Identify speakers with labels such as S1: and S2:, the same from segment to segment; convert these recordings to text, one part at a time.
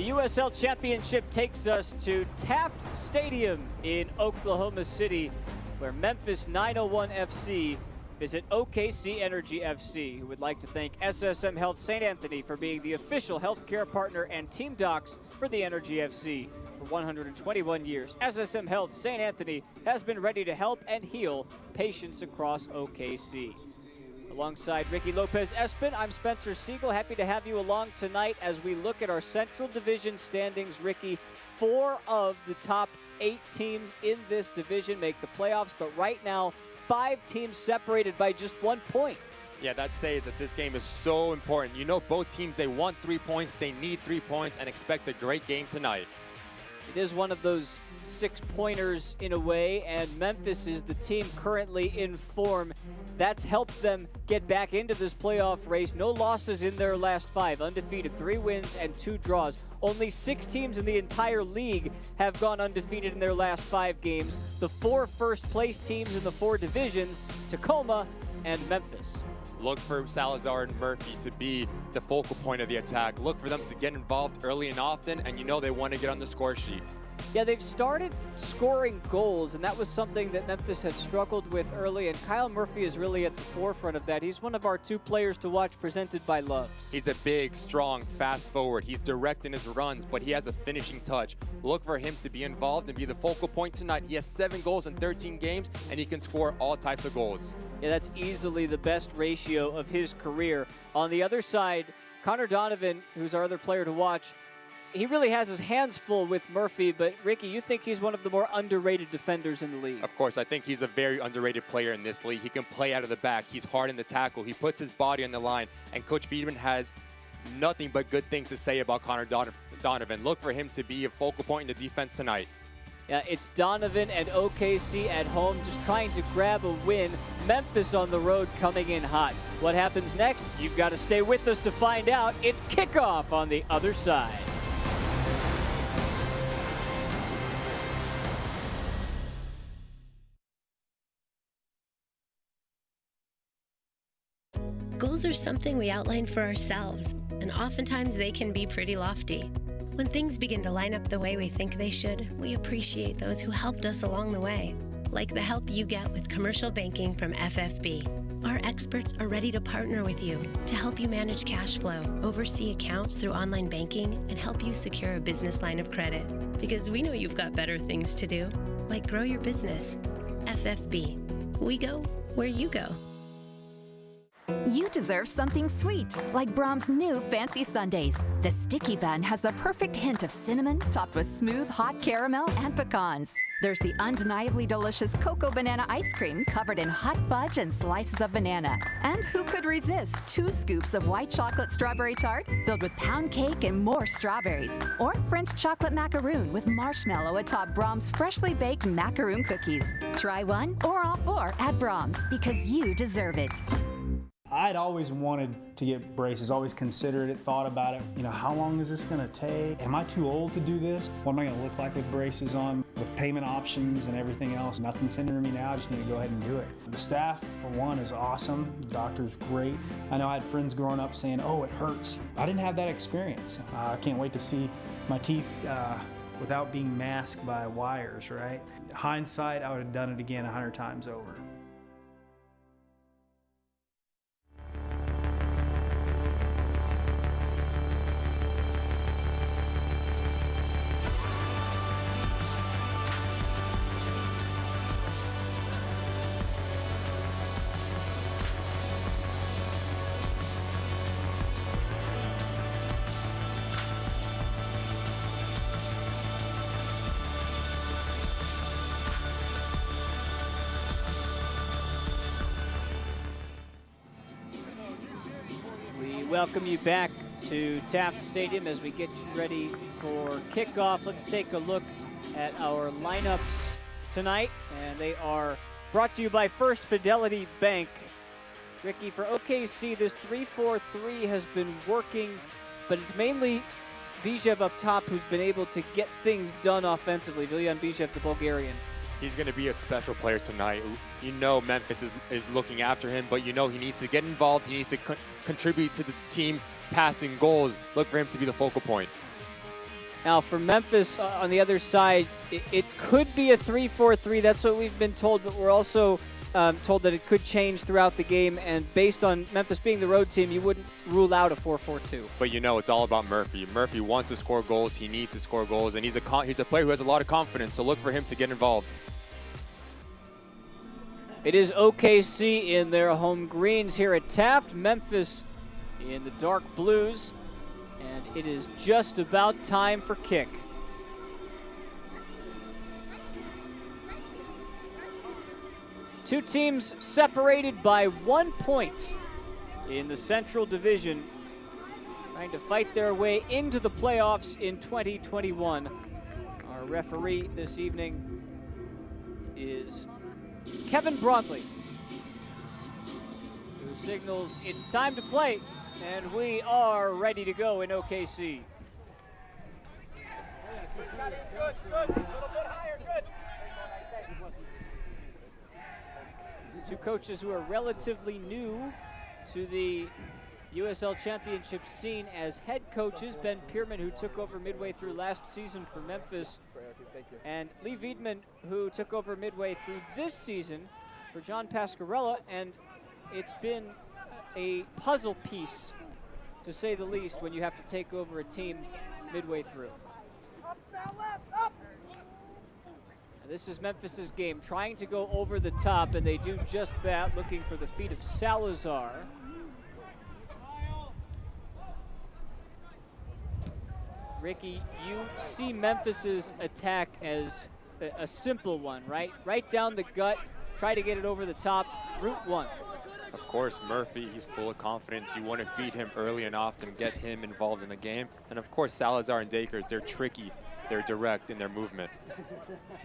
S1: The USL Championship takes us to Taft Stadium in Oklahoma City, where Memphis 901 FC visit OKC Energy FC, who would like to thank SSM Health St. Anthony for being the official healthcare partner and team docs for the Energy FC. For 121 years, SSM Health St. Anthony has been ready to help and heal patients across OKC. Alongside Ricky Lopez-Espin, I'm Spencer Siegel. Happy to have you along tonight as we look at our Central Division standings. Ricky, 4 of the top 8 teams in this division make the playoffs, but right now, 5 teams separated by just 1 point.
S2: Yeah, that says that this game is so important. You know, both teams, they want 3 points, they need 3 points, and expect a great game tonight.
S1: It is one of those 6-pointers in a way, and Memphis is the team currently in form. That's helped them get back into this playoff race. No losses in their last 5, undefeated, 3 wins and 2 draws. Only 6 teams in the entire league have gone undefeated in their last 5 games. The 4 first-place teams in the 4 divisions, Tacoma and Memphis.
S2: Look for Salazar and Murphy to be the focal point of the attack. Look for them to get involved early and often, and you know they want to get on the score sheet.
S1: Yeah, they've started scoring goals, and that was something that Memphis had struggled with early, and Kyle Murphy is really at the forefront of that. He's one of our 2 players to watch, presented by Loves.
S2: He's a big, strong, fast forward. He's direct in his runs, but he has a finishing touch. Look for him to be involved and be the focal point tonight. He has 7 goals in 13 games, and he can score all types of goals.
S1: Yeah, that's easily the best ratio of his career. On the other side, Connor Donovan, who's our other player to watch, he really has his hands full with Murphy, but Ricky, you think he's one of the more underrated defenders in the league?
S2: Of course, I think he's a very underrated player in this league. He can play out of the back. He's hard in the tackle. He puts his body on the line, and Coach Friedman has nothing but good things to say about Connor Donovan. Look for him to be a focal point in the defense tonight.
S1: Yeah, it's Donovan and OKC at home just trying to grab a win. Memphis on the road coming in hot. What happens next? You've got to stay with us to find out. It's kickoff on the other side.
S3: Goals are something we outline for ourselves, and oftentimes they can be pretty lofty. When things begin to line up the way we think they should, we appreciate those who helped us along the way, like the help you get with commercial banking from FFB. Our experts are ready to partner with you to help you manage cash flow, oversee accounts through online banking, and help you secure a business line of credit. Because we know you've got better things to do, like grow your business. FFB. We go where you go.
S4: You deserve something sweet, like Brahms' new Fancy Sundaes. The sticky bun has the perfect hint of cinnamon, topped with smooth, hot caramel and pecans. There's the undeniably delicious cocoa banana ice cream covered in hot fudge and slices of banana. And who could resist 2 scoops of white chocolate strawberry tart filled with pound cake and more strawberries? Or French chocolate macaroon with marshmallow atop Brahms' freshly baked macaroon cookies. Try one or all 4 at Brahms, because you deserve it.
S5: I'd always wanted to get braces, always considered it, thought about it. You know, how long is this gonna take? Am I too old to do this? What am I gonna look like with braces on? With payment options and everything else, nothing's hindering me now, I just need to go ahead and do it. The staff, for one, is awesome. The doctor's great. I know I had friends growing up saying, oh, it hurts. I didn't have that experience. I can't wait to see my teeth without being masked by wires, right? Hindsight, I would have done it again 100 times over.
S1: Welcome you back to Taft Stadium as we get you ready for kickoff. Let's take a look at our lineups tonight, and they are brought to you by First Fidelity Bank. Ricky, for OKC, this 3-4-3 has been working, but it's mainly Bijev up top who's been able to get things done offensively. Viljan Bijev, the Bulgarian.
S2: He's going to be a special player tonight. You know Memphis is looking after him, but you know he needs to get involved. He needs to contribute to the team passing goals. Look for him to be the focal point.
S1: Now for Memphis on the other side, it could be a 3-4-3. That's what we've been told, but we're also told that it could change throughout the game. And based on Memphis being the road team, you wouldn't rule out a 4-4-2.
S2: But you know, it's all about Murphy. Murphy wants to score goals. He needs to score goals, and he's a player who has a lot of confidence. So look for him to get involved.
S1: It is OKC in their home greens here at Taft. Memphis in the dark blues. And it is just about time for kick. Two teams separated by 1 point in the Central Division, trying to fight their way into the playoffs in 2021. Our referee this evening is Kevin Broadley, who signals it's time to play. And we are ready to go in OKC. Two coaches who are relatively new to the USL Championship scene as head coaches. Ben Pierman, who took over midway through last season for Memphis, and Lee Wiedman, who took over midway through this season for John Pasquarella. And it's been a puzzle piece, to say the least, when you have to take over a team midway through. This is Memphis's game, trying to go over the top, and they do just that, looking for the feet of Salazar. Ricky, you see Memphis's attack as a simple one, right? Right down the gut, try to get it over the top, route one.
S2: Of course, Murphy, he's full of confidence. You want to feed him early and often, get him involved in the game. And of course, Salazar and Dakers, they're tricky, they're direct in their movement.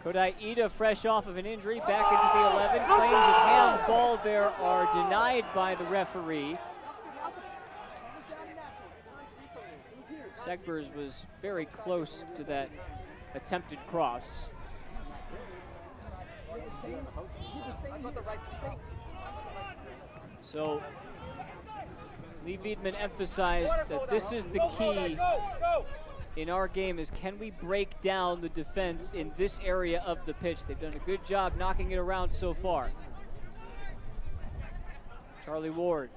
S1: Kodai Ida, fresh off of an injury, back into the 11. Claims of handball there are denied by the referee. Segbers was very close to that attempted cross. So Lee Wiedman emphasized that this is the key in our game, is can we break down the defense in this area of the pitch? They've done a good job knocking it around so far. Charlie Ward.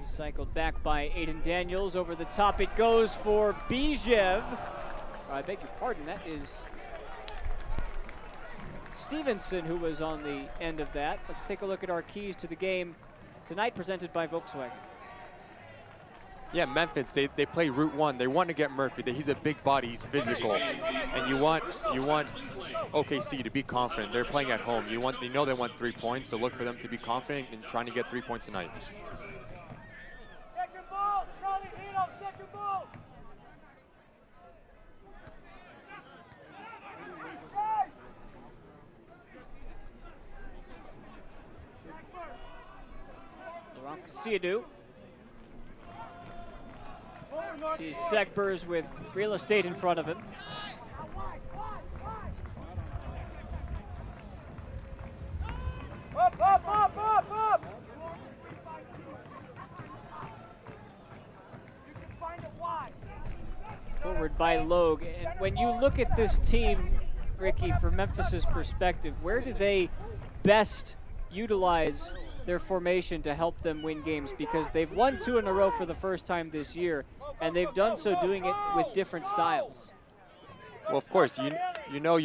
S1: Recycled back by Aiden Daniels. Over the top it goes for Bijev. I beg your pardon, that is Stevenson who was on the end of that. Let's take a look at our keys to the game tonight, presented by Volkswagen.
S2: Yeah, Memphis, they play route one. They want to get Murphy. He's a big body, he's physical. And you want OKC to be confident. They're playing at home. You know they want 3 points, so look for them to be confident in trying to get 3 points tonight.
S6: Second ball, Charlie, second ball.
S1: Laurent Siadou. Sees Segbers with real estate in front of him.
S6: Up. You can find it wide.
S1: Forward by Logue. And when you look at this team, Ricky, from Memphis's perspective, where do they best utilize their formation to help them win games? Because they've won 2 in a row for the first time this year, and they've done so doing it with different styles.
S2: Well, of course, you know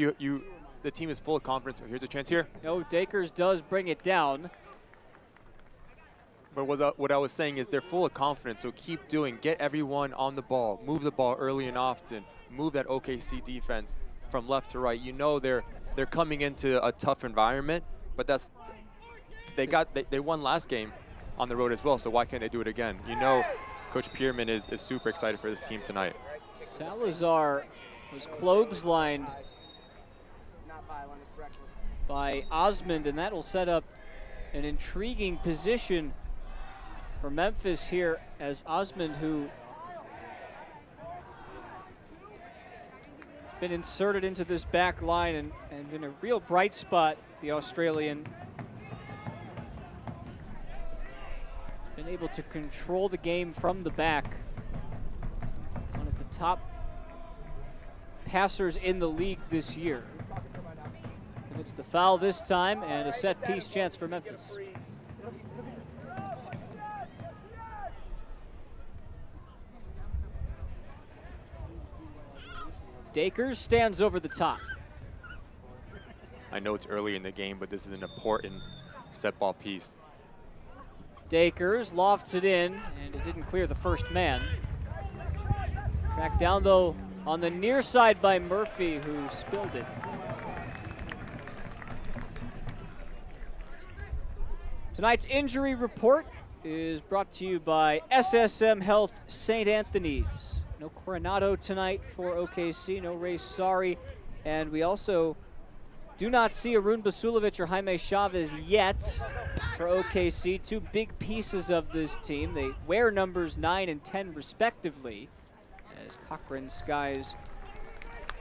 S2: the team is full of confidence. Here's a chance here.
S1: No, Dakers does bring it down.
S2: But what I was saying is they're full of confidence, so keep doing. Get everyone on the ball. Move the ball early and often. Move that OKC defense from left to right. You know they're coming into a tough environment, but they won last game on the road as well, so why can't they do it again? You know Coach Pierman is super excited for this team tonight.
S1: Salazar was clotheslined by Osmond, and that will set up an intriguing position for Memphis here, as Osmond, who has been inserted into this back line and been a real bright spot, the Australian. Been able to control the game from the back. One of the top passers in the league this year. Commits the foul this time, and a set piece chance for Memphis. Dakers stands over the top.
S2: I know it's early in the game, but this is an important set ball piece.
S1: Dakers lofts it in, and it didn't clear the first man. Tracked down, though, on the near side by Murphy, who spilled it. Tonight's injury report is brought to you by SSM Health St. Anthony's. No Coronado tonight for OKC, no Ray Sari, and we also do not see Arun Basulovic or Jaime Chavez yet for OKC. Two big pieces of this team. They wear numbers 9 and 10 respectively, as Cochran skies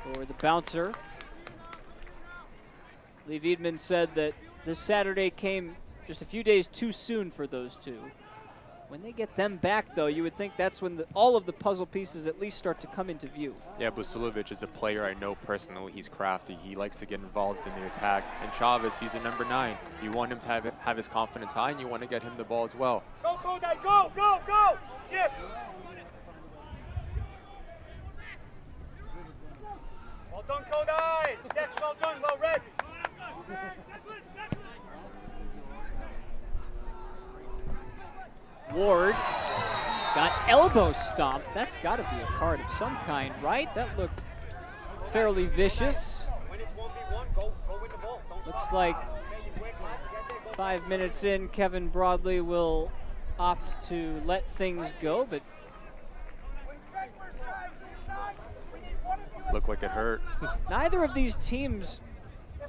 S1: for the bouncer. Lee Wiedemann said that this Saturday came just a few days too soon for those two. When they get them back, though, you would think that's when all of the puzzle pieces at least start to come into view.
S2: Yeah, Basulovic is a player I know personally. He's crafty. He likes to get involved in the attack. And Chavez, he's a number 9. You want him to have his confidence high, and you want to get him the ball as well.
S6: Go, Kodai, go, go, go! Shift! Well done, Kodai! Dex, well done, well read!
S1: Ward got elbow stomped. That's got to be a card of some kind, right? That looked fairly vicious.
S6: When it's 1v1, go win the ball. Don't
S1: Looks
S6: stop.
S1: like 5 minutes in, Kevin Broadley will opt to let things go, but
S2: Looked like it hurt.
S1: neither of these teams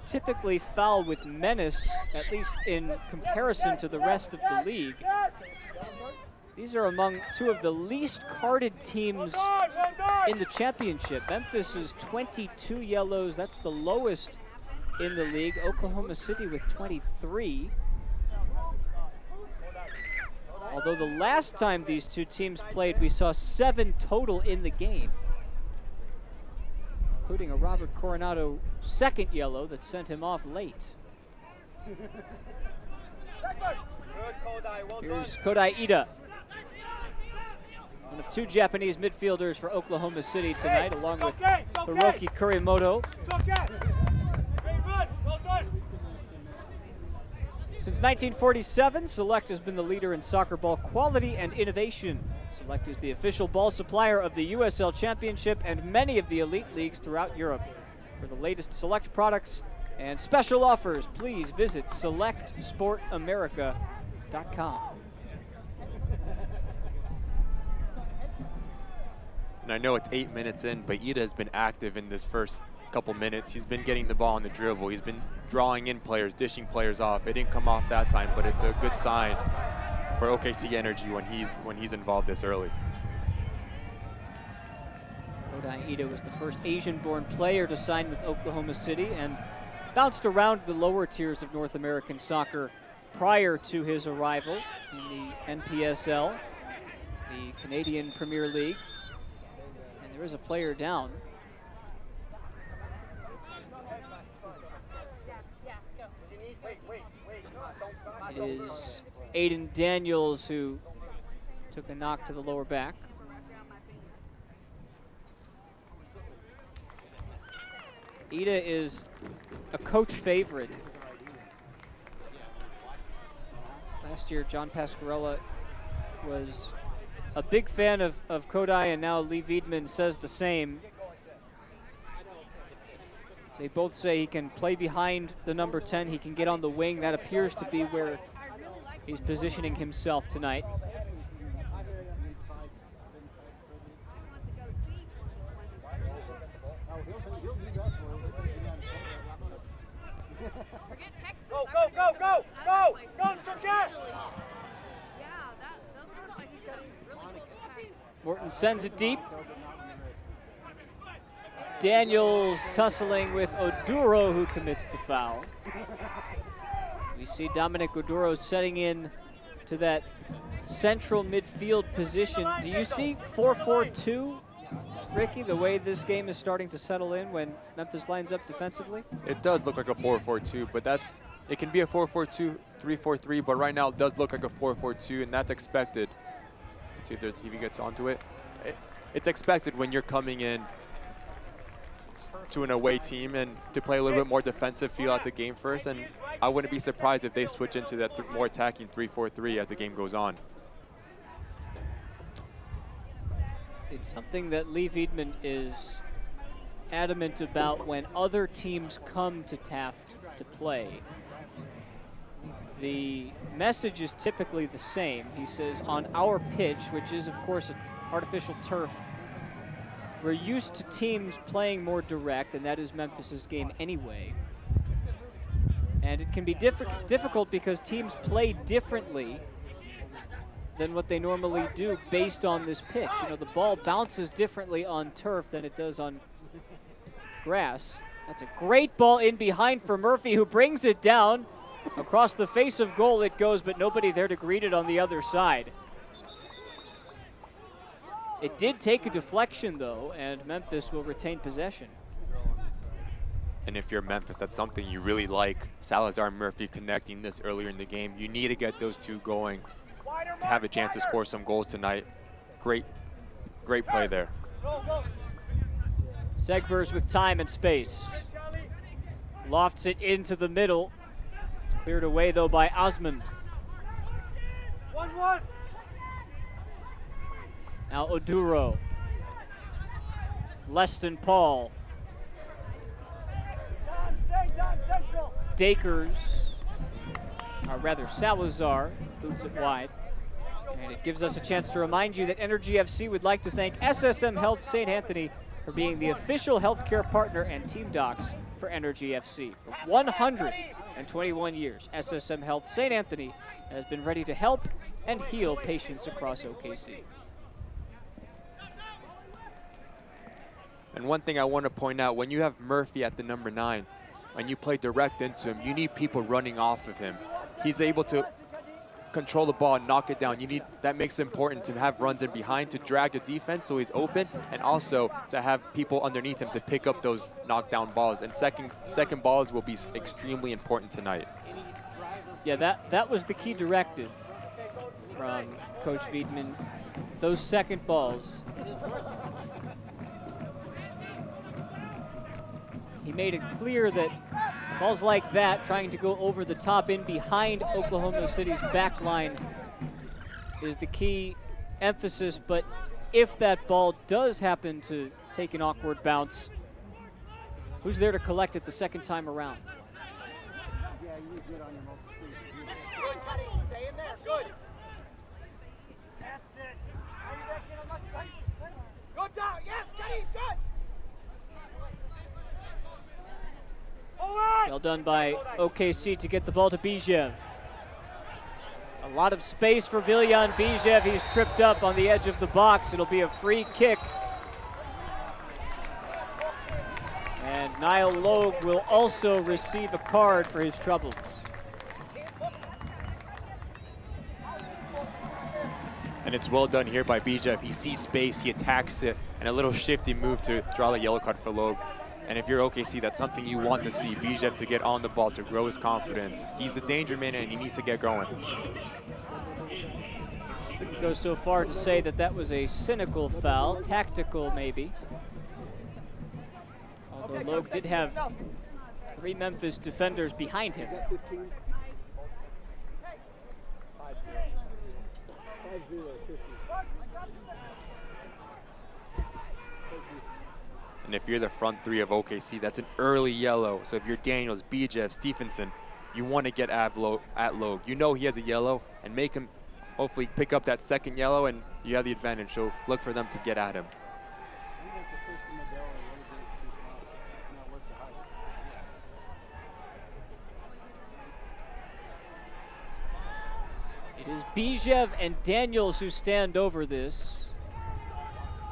S1: typically foul with menace, at least in comparison to the rest of the league. These are among two of the least carded teams in the championship. Memphis is 22 yellows. That's the lowest in the league. Oklahoma City with 23. Although the last time these two teams played, we saw 7 total in the game, including a Robert Coronado second yellow that sent him off late. Here's Kodai Ida, one of 2 Japanese midfielders for Oklahoma City tonight, along with Hiroki Kurimoto. Since 1947, Select has been the leader in soccer ball quality and innovation. Select is the official ball supplier of the USL Championship and many of the elite leagues throughout Europe. For the latest Select products and special offers, please visit selectsportamerica.com.
S2: And I know it's 8 minutes in, but Ida has been active in this first couple minutes. He's been getting the ball on the dribble. He's been drawing in players, dishing players off. It didn't come off that time, but it's a good sign for OKC Energy when he's involved this early.
S1: Kodai Ida was the first Asian-born player to sign with Oklahoma City and bounced around the lower tiers of North American soccer prior to his arrival in the NPSL, the Canadian Premier League. And there is a player down. It is Aiden Daniels who took a knock to the lower back. Ida is a coach favorite. Last year, John Pasquarella was a big fan of Kodai, and now Lee Wiedemann says the same. They both say he can play behind the number 10. He can get on the wing. That appears to be where he's positioning himself tonight.
S6: Go, go, go, go, go! Guns are gas!
S1: Morton sends it deep. Daniels tussling with Oduro, who commits the foul. We see Dominic Oduro setting in to that central midfield position. Do you see 4-4-2, Ricky, the way this game is starting to settle in when Memphis lines up defensively?
S2: It does look like a 4-4-2, but it can be a 4-4-2, 3-4-3, but right now it does look like a 4-4-2, and that's expected. Let's see if he gets onto it. It's expected when you're coming in to an away team and to play a little bit more defensive, feel out the game first, and I wouldn't be surprised if they switch into that more attacking 3-4-3 as the game goes on.
S1: It's something that Lee Wiedemann is adamant about when other teams come to Taft to play. The message is typically the same. He says, on our pitch, which is, of course, an artificial turf, we're used to teams playing more direct, and that is Memphis's game anyway. And it can be difficult because teams play differently than what they normally do based on this pitch. You know, the ball bounces differently on turf than it does on grass. That's a great ball in behind for Murphy, who brings it down. Across the face of goal it goes, but nobody there to greet it on the other side. It did take a deflection, though, and Memphis will retain possession.
S2: And if you're Memphis, that's something you really like. Salazar and Murphy connecting this earlier in the game. You need to get those two going to have a chance to score some goals tonight. Great play there.
S1: Segbers with time and space. Lofts it into the middle. It's cleared away, though, by Osman.
S6: 1-1.
S1: Now Oduro. Leston Paul. Dakers, or rather Salazar, boots it wide. And it gives us a chance to remind you that Energy FC would like to thank SSM Health St. Anthony for being the official healthcare partner and team docs for Energy FC. For 121 years, SSM Health St. Anthony has been ready to help and heal patients across OKC.
S2: And one thing I want to point out, when you have Murphy at the number 9, and you play direct into him, you need people running off of him. He's able to control the ball and knock it down. That makes it important to have runs in behind to drag the defense so he's open, and also to have people underneath him to pick up those knockdown balls. And second balls will be extremely important tonight.
S1: Yeah, that was the key directive from Coach Wiedemann. Those second balls. He made it clear that balls like that, trying to go over the top in behind Oklahoma City's back line, is the key emphasis. But if that ball does happen to take an awkward bounce, who's there to collect it the second time around?
S6: Yeah, you good on your multi. Stay in there. Good. That's it. Are you back in? Go down. Yes, Kenny. Good.
S1: Well done by OKC to get the ball to Bijev. A lot of space for Viljan Bijev. He's tripped up on the edge of the box. It'll be a free kick. And Niall Logue will also receive a card for his troubles.
S2: And it's well done here by Bijev. He sees space, he attacks it, and a little shifty move to draw the yellow card for Logue. And if you're OKC, that's something you want to see. Bijev to get on the ball, to grow his confidence. He's a danger man, and he needs to get going.
S1: Didn't go so far to say that that was a cynical foul, tactical maybe. Although Logue did have 3 Memphis defenders behind him.
S2: And if you're the front 3 of OKC, that's an early yellow. So if you're Daniels, Bijev, Stephenson, you want to get at Logue. You know he has a yellow, and make him hopefully pick up that second yellow, and you have the advantage. So look for them to get at him.
S1: It is Bijev and Daniels who stand over this.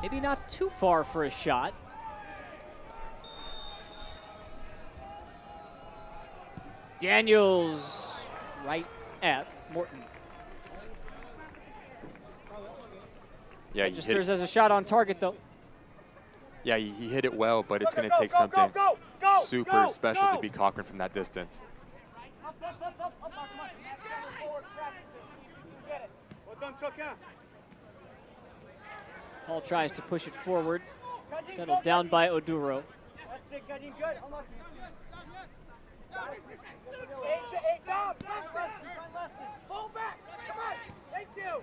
S1: Maybe not too far for a shot. Daniels right at Morton.
S2: Yeah, he hit
S1: Registers as a shot on target, though.
S2: Yeah, he hit it well, but it's going to take something super special to beat Cochran from that distance.
S1: Paul tries to push it forward. Settled down by Oduro.
S6: That's it, Kadim, good. Hold on. Eight down. Pull back. Come on. Thank you.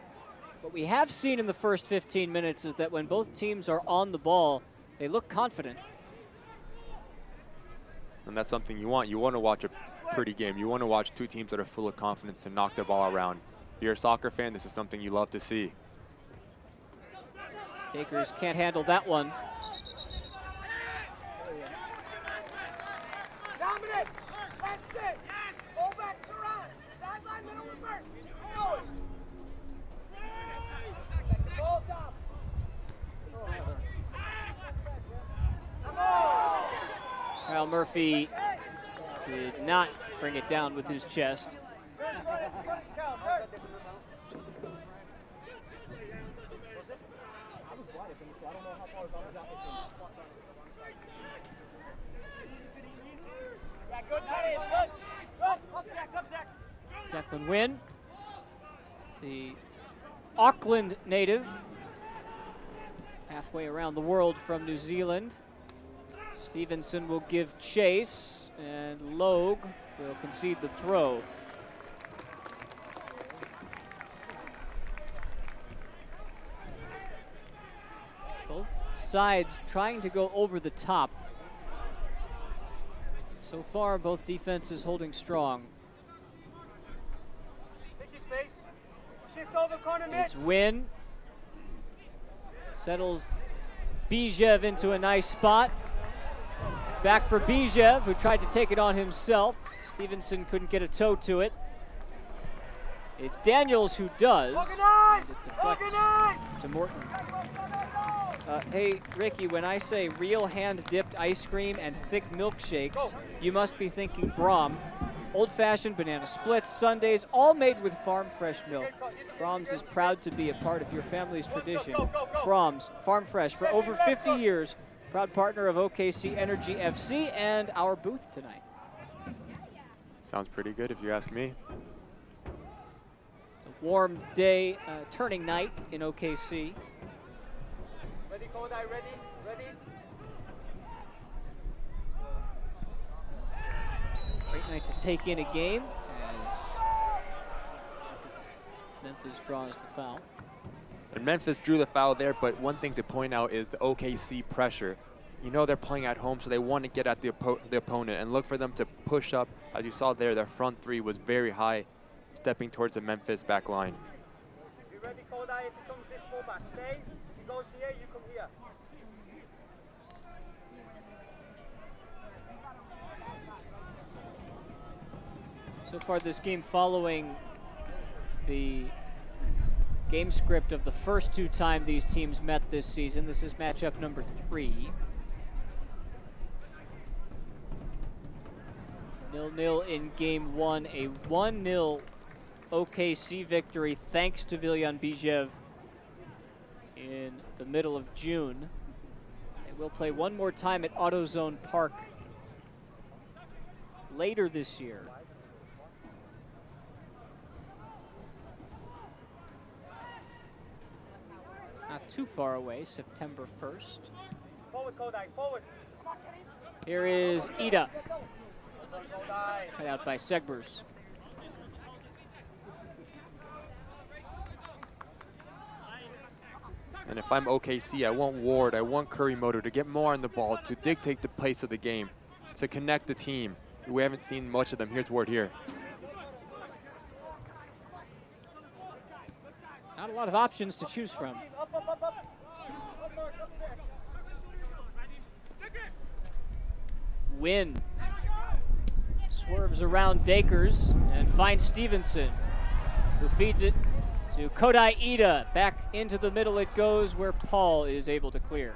S1: What we have seen in the first 15 minutes is that when both teams are on the ball, they look confident.
S2: And that's something you want. You want to watch a pretty game. You want to watch two teams that are full of confidence to knock the ball around. If you're a soccer fan, this is something you love to see.
S1: Dakers can't handle that one.
S6: Dominic, last it. Pull back, Saran. Sideline, middle reverse. Keep going. Ball down. Come on.
S1: Kyle Murphy did not bring it down with his chest. Declan Wynn, the Auckland native, halfway around the world from New Zealand. Stevenson will give chase, and Logue will concede the throw. Both sides trying to go over the top. So far, both defenses holding strong.
S6: Take your space. Shift over corner mid.
S1: It's Wynn. Settles Bijev into a nice spot. Back for Bijev, who tried to take it on himself. Stevenson couldn't get a toe to it. It's Daniels who does.
S6: Organize!
S1: It deflects to Morton. Hey, Ricky, when I say real hand-dipped ice cream and thick milkshakes, you must be thinking Braum. Old-fashioned banana splits, sundaes, all made with farm-fresh milk. Brahms is proud to be a part of your family's tradition. Brahms, farm fresh for over 50 years. Proud partner of OKC Energy FC and our booth tonight.
S2: Sounds pretty good if you ask me.
S1: It's a warm day, turning night in OKC.
S6: Ready, Kodai, ready, ready.
S1: Great night to take in a game as Memphis draws the foul.
S2: And Memphis drew the foul there, but one thing to point out is the OKC pressure. You know they're playing at home, so they want to get at the opponent and look for them to push up. As you saw there, their front three was very high, stepping towards the Memphis back line.
S6: You ready, Kodai? If he comes this fullback, stay. If he goes here, you come here.
S1: So far this game following the game script of the first two times these teams met this season. This is matchup number 3. 0-0 in game 1, a 1-0 OKC victory thanks to Viljan Bijev in the middle of June. They will play one more time at AutoZone Park later this year. Not too far away, September 1st.
S6: Forward, Kodai, forward.
S1: Here is Ida. Cut out by Segbers.
S2: And if I'm OKC, I want Ward, I want Curry-Motor to get more on the ball, to dictate the pace of the game, to connect the team. We haven't seen much of them. Here's Ward here.
S1: Not a lot of options to choose from. Wynn swerves around Dakers and finds Stevenson, who feeds it to Kodai Ida. Back into the middle it goes, where Paul is able to clear.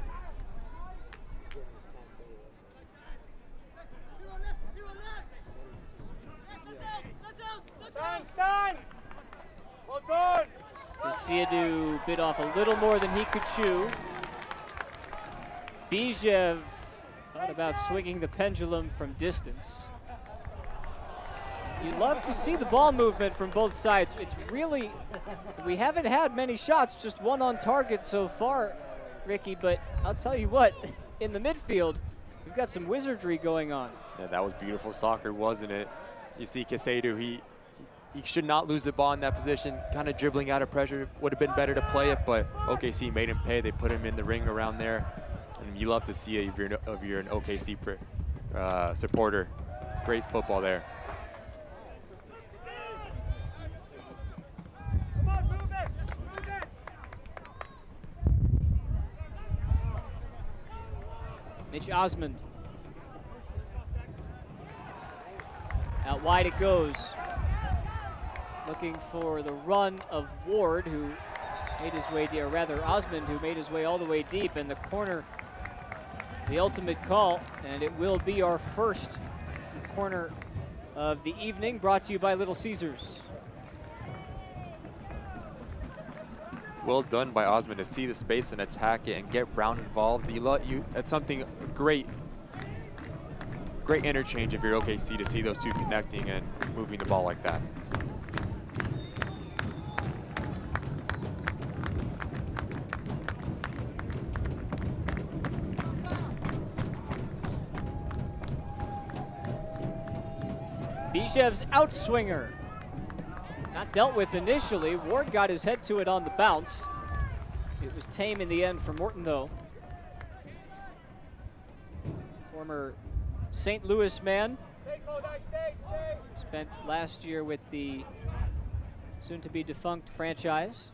S6: Stand! Well done!
S1: Kasiadu bit off a little more than he could chew. Bijev thought about swinging the pendulum from distance. You love to see the ball movement from both sides. It's really, we haven't had many shots, just one on target so far, Ricky, but I'll tell you what, in the midfield, we've got some wizardry going on.
S2: Yeah, that was beautiful soccer, wasn't it? You see Kasiadu, he should not lose the ball in that position, kind of dribbling out of pressure. Would have been better to play it, but OKC made him pay. They put him in the ring around there. And you love to see it if you're an OKC supporter. Great football there.
S1: Mitch Osmond. Out wide it goes. Looking for the run of Ward, who made his way, or rather Osmond, who made his way all the way deep, and the corner, the ultimate call, and it will be our first corner of the evening, brought to you by Little Caesars.
S2: Well done by Osmond to see the space and attack it and get Brown involved. That's something great interchange if you're OKC to see those two connecting and moving the ball like that.
S1: Bijev's outswinger. Not dealt with initially. Ward got his head to it on the bounce. It was tame in the end for Morton, though. Former St. Louis man. Spent last year with the soon-to-be defunct franchise.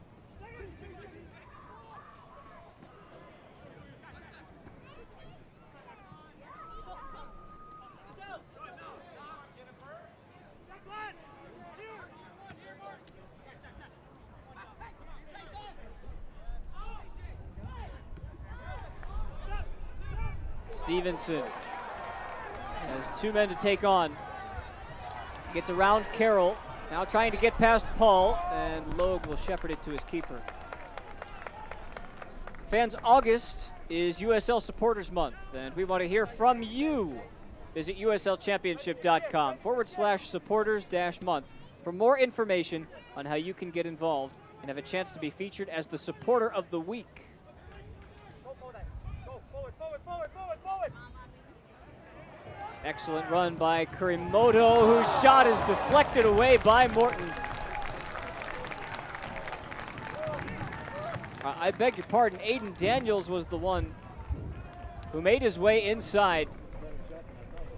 S1: Stevenson has two men to take on. Gets around Carroll, now trying to get past Paul, and Logue will shepherd it to his keeper. Fans, August is USL Supporters Month, and we want to hear from you. Visit uslchampionship.com/supporters-month for more information on how you can get involved and have a chance to be featured as the supporter of the week. Excellent run by Kurimoto, whose shot is deflected away by Morton. I beg your pardon, Aiden Daniels was the one who made his way inside.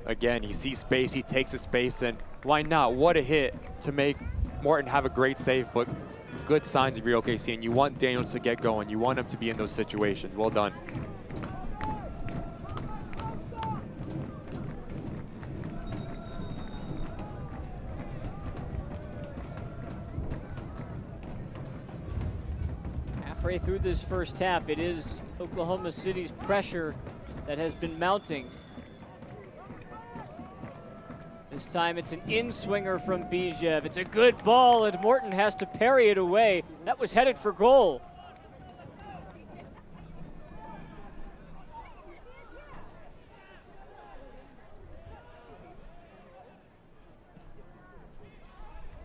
S2: Again, he sees space, he takes the space, and why not? What a hit to make Morton have a great save, but good signs of your OKC, and you want Daniels to get going. You want him to be in those situations. Well done.
S1: Halfway through this first half, it is Oklahoma City's pressure that has been mounting. This time it's an in-swinger from Bijev. It's a good ball, and Morton has to parry it away. That was headed for goal.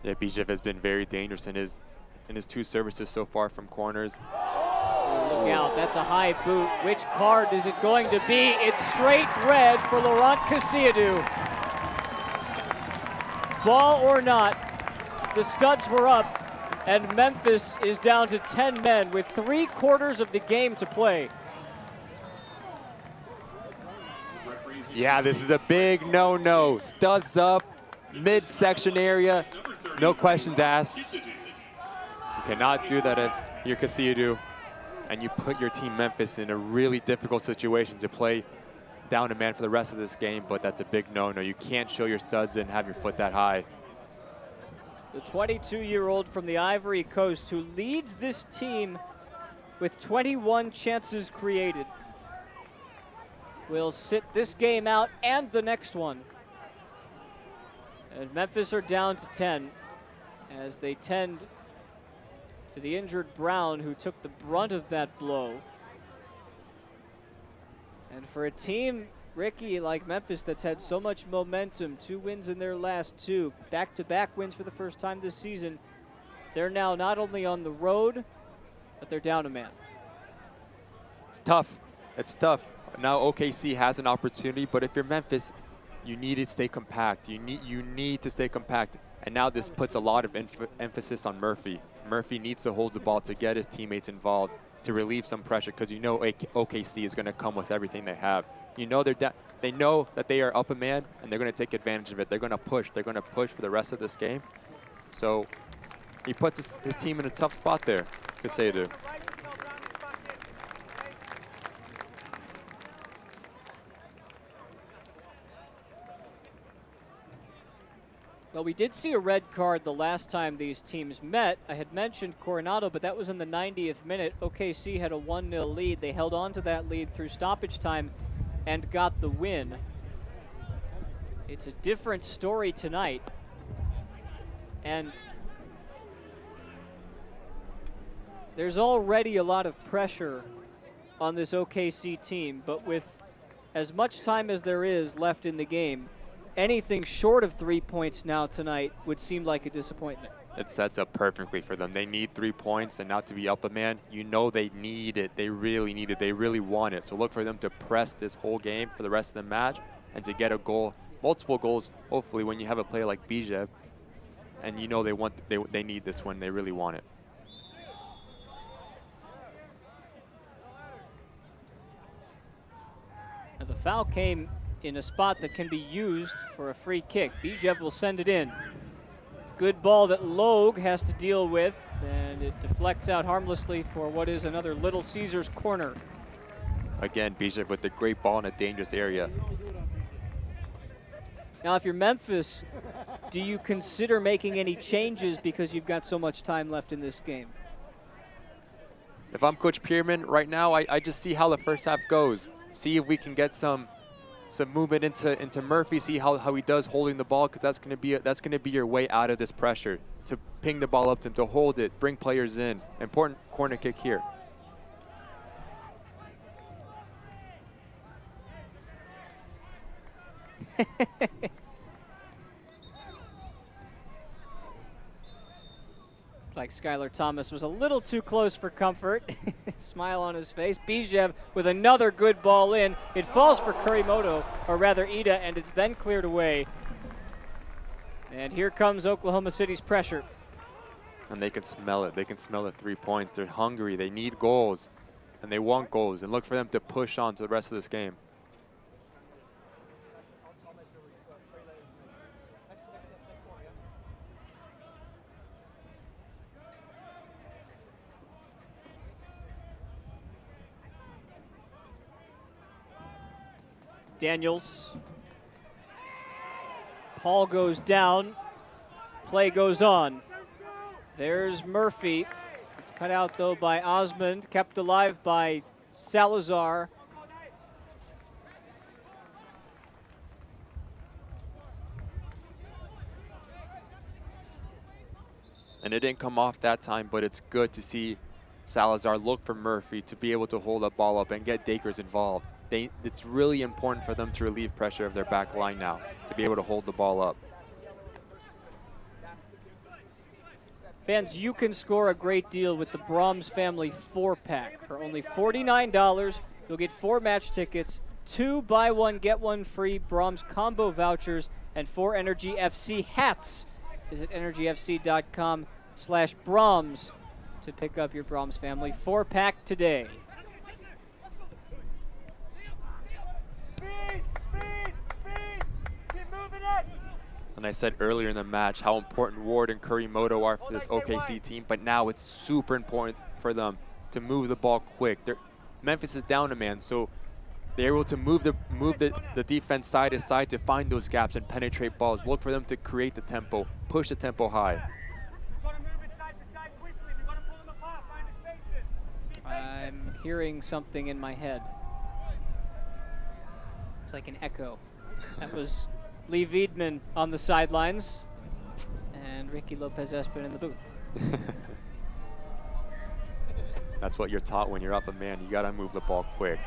S2: Yeah, Bijev has been very dangerous in his two services so far from corners.
S1: Look out, that's a high boot. Which card is it going to be? It's straight red for Laurent Kasiadu. Ball or not, the studs were up, and Memphis is down to 10 men with 3/4 of the game to play.
S2: Yeah, this is a big no-no. Studs up, midsection area, no questions asked. You cannot do that if you're Kasiadu, and you put your team Memphis in a really difficult situation to play down a man for the rest of this game, but that's a big no-no. You can't show your studs and have your foot that high.
S1: The 22-year-old from the Ivory Coast who leads this team with 21 chances created will sit this game out and the next one. And Memphis are down to 10 as they tend to the injured Brown, who took the brunt of that blow. And for a team, Ricky, like Memphis, that's had so much momentum, 2 wins in their last 2, back-to-back wins for the first time this season, they're now not only on the road, but they're down a man.
S2: It's tough. It's tough. Now OKC has an opportunity, but if you're Memphis, you need to stay compact. You need to stay compact. And now this puts a lot of emphasis on Murphy. Murphy needs to hold the ball to get his teammates involved, to relieve some pressure, because you know OKC is going to come with everything they have. You know they know that they are up a man, and they're going to take advantage of it. They're going to push. They're going to push for the rest of this game. So he puts his team in a tough spot there, Casado.
S1: Well, we did see a red card the last time these teams met. I had mentioned Coronado, but that was in the 90th minute. OKC had a 1-0 lead. They held on to that lead through stoppage time and got the win. It's a different story tonight. And there's already a lot of pressure on this OKC team, but with as much time as there is left in the game, anything short of 3 points now tonight would seem like a disappointment.
S2: It sets up perfectly for them. They need 3 points, and not to be up a man. You know they need it. They really need it. They really want it. So look for them to press this whole game for the rest of the match and to get a goal, multiple goals, hopefully, when you have a player like Bijev. And you know they need this one. They really want it.
S1: Now the foul came in a spot that can be used for a free kick. Bijev will send it in. Good ball that Logue has to deal with, and it deflects out harmlessly for what is another Little Caesars corner.
S2: Again, Bijev with a great ball in a dangerous area.
S1: Now, if you're Memphis, do you consider making any changes because you've got so much time left in this game?
S2: If I'm Coach Pierman right now, I just see how the first half goes. See if we can get some movement into Murphy. See how he does holding the ball, because that's gonna be your way out of this pressure. To ping the ball up to him, to hold it, bring players in. Important corner kick here.
S1: Like Skylar Thomas was a little too close for comfort. Smile on his face. Bijev with another good ball in. It falls for Kurimoto, or rather Ida, and it's then cleared away. And here comes Oklahoma City's pressure.
S2: And they can smell it. They can smell the 3 points. They're hungry. They need goals. And they want goals. And look for them to push on to the rest of this game.
S1: Daniels. Paul goes down. Play goes on. There's Murphy. It's cut out, though, by Osmond. Kept alive by Salazar.
S2: And it didn't come off that time, but it's good to see Salazar look for Murphy to be able to hold that ball up and get Dakers involved. It's really important for them to relieve pressure of their back line now, to be able to hold the ball up.
S1: Fans, you can score a great deal with the Brahms Family 4-pack. For only $49, you'll get 4 match tickets, 2 buy one, get one free Brahms combo vouchers, and 4 Energy FC hats. Visit energyfc.com/Brahms to pick up your Brahms Family 4-pack today.
S2: And I said earlier in the match how important Ward and Kurimoto are for this OKC team, but now it's super important for them to move the ball quick. Memphis is down a man, so they're able to move the defense side to side to find those gaps and penetrate balls. Look for them to create the tempo, push the tempo high.
S1: I'm hearing something in my head. It's like an echo. That was Lee Wiedman on the sidelines and Ricky Lopez-Espin in the booth.
S2: That's what you're taught when you're up a man. You got to move the ball quick.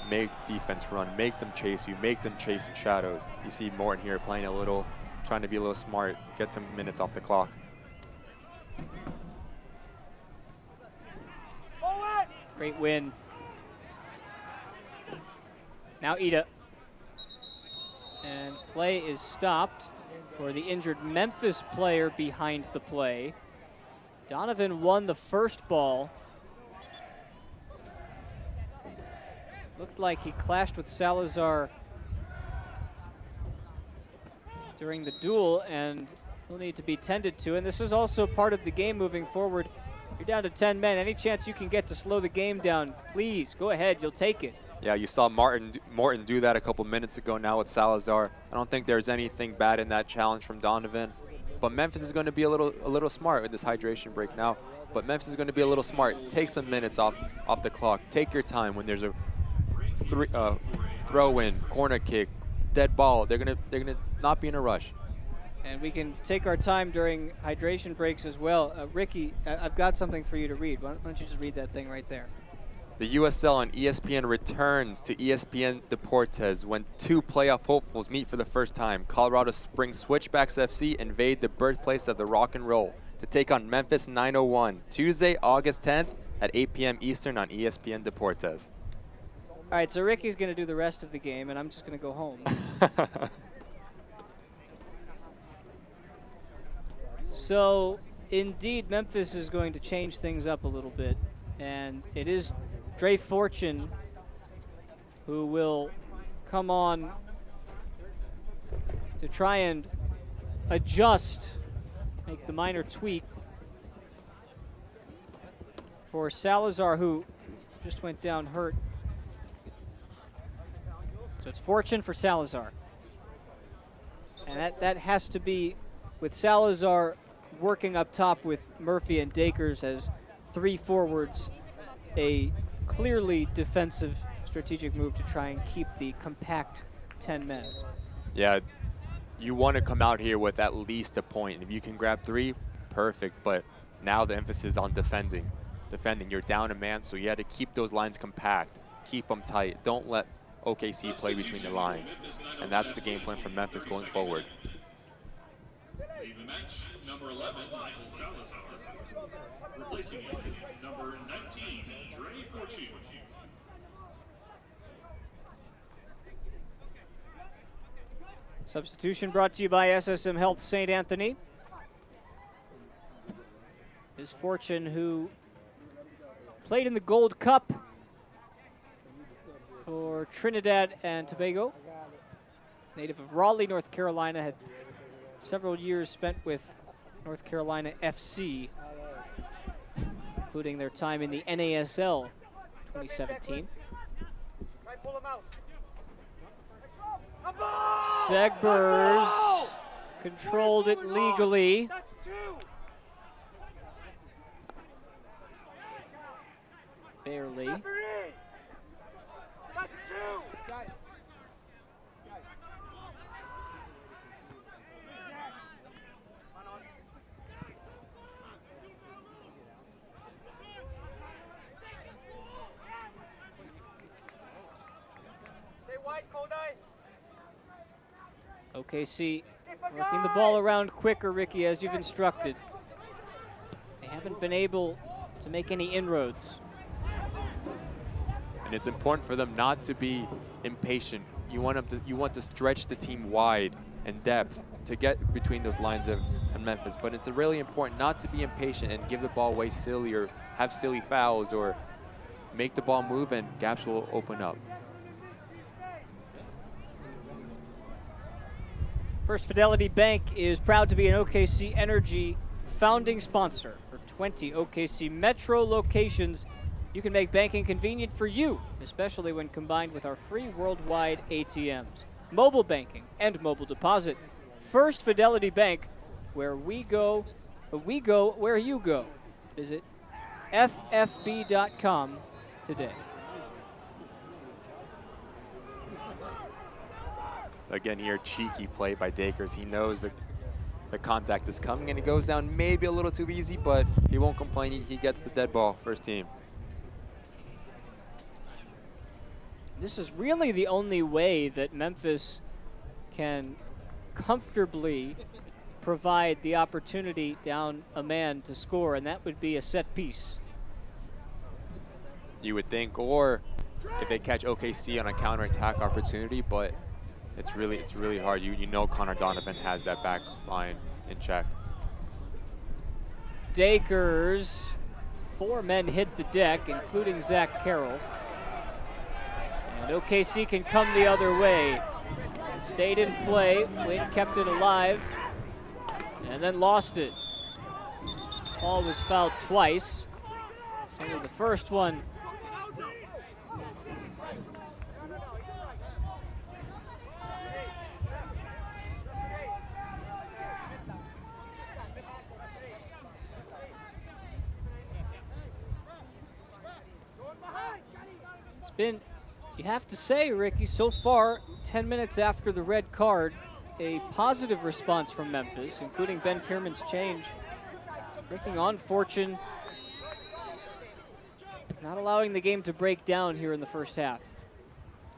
S2: Make defense run. Make them chase you. Make them chase shadows. You see Morton here playing a little, trying to be a little smart, get some minutes off the clock.
S1: Great win. Now Ida. And play is stopped for the injured Memphis player behind the play. Donovan won the first ball. Looked like he clashed with Salazar during the duel and will need to be tended to. And this is also part of the game moving forward. You're down to 10 men. Any chance you can get to slow the game down, please go ahead, you'll take it.
S2: Yeah, you saw Morton do that a couple minutes ago now with Salazar. I don't think there's anything bad in that challenge from Donovan. But Memphis is going to be a little smart with this hydration break now. But Memphis is going to be a little smart. Take some minutes off the clock. Take your time when there's a throw-in, corner kick, dead ball. They're gonna not be in a rush.
S1: And we can take our time during hydration breaks as well. Ricky, I've got something for you to read. Why don't you just read that thing right there?
S2: The USL on ESPN returns to ESPN Deportes when two playoff hopefuls meet for the first time. Colorado Springs Switchbacks FC invade the birthplace of the rock and roll to take on Memphis 901, Tuesday, August 10th at 8 p.m. Eastern on ESPN Deportes.
S1: All right, so Ricky's going to do the rest of the game, and I'm just going to go home. So, indeed, Memphis is going to change things up a little bit, and it is Dre Fortune who will come on to try and adjust, make the minor tweak for Salazar, who just went down hurt. So it's Fortune for Salazar. And that has to be with Salazar working up top with Murphy and Dakers as three forwards, a clearly defensive strategic move to try and keep the compact 10 men.
S2: Yeah, you want to come out here with at least a point. If you can grab 3, perfect. But now the emphasis on defending. You're down a man, so you had to keep those lines compact. Keep them tight. Don't let OKC play between the lines. And that's the game plan for Memphis going forward.
S7: Leave the match, number 11, Michael Salazar. Replacing him is number 19, Dre Fortune.
S1: Substitution brought to you by SSM Health St. Anthony. Is Fortune, who played in the Gold Cup for Trinidad and Tobago. Native of Raleigh, North Carolina, had several years spent with North Carolina FC, including their time in the NASL 2017. Segbers controlled it legally. Barely. OKC working the ball around quicker, Ricky, as you've instructed. They haven't been able to make any inroads.
S2: And it's important for them not to be impatient. You want to stretch the team wide and depth to get between those lines of Memphis. But it's really important not to be impatient and give the ball away silly or have silly fouls or make the ball move and gaps will open up.
S1: First Fidelity Bank is proud to be an OKC Energy founding sponsor. For 20 OKC Metro locations, you can make banking convenient for you, especially when combined with our free worldwide ATMs, mobile banking, and mobile deposit. First Fidelity Bank, where we go where you go. Visit ffb.com today.
S2: Again here, cheeky play by Dakers. He knows the contact is coming and he goes down maybe a little too easy, but he won't complain. He gets the dead ball, first team.
S1: This is really the only way that Memphis can comfortably provide the opportunity down a man to score, and that would be a set piece.
S2: You would think, or if they catch OKC on a counterattack opportunity, but it's really hard. You know Connor Donovan has that back line in check.
S1: Dakers, 4 men hit the deck, including Zach Carroll. And OKC can come the other way. It stayed in play, Wynn kept it alive, and then lost it. Paul was fouled twice. Only the first one. It's been, you have to say, Ricky, so far, 10 minutes after the red card, a positive response from Memphis, including Ben Kierman's change. Breaking on Fortune, not allowing the game to break down here in the first half.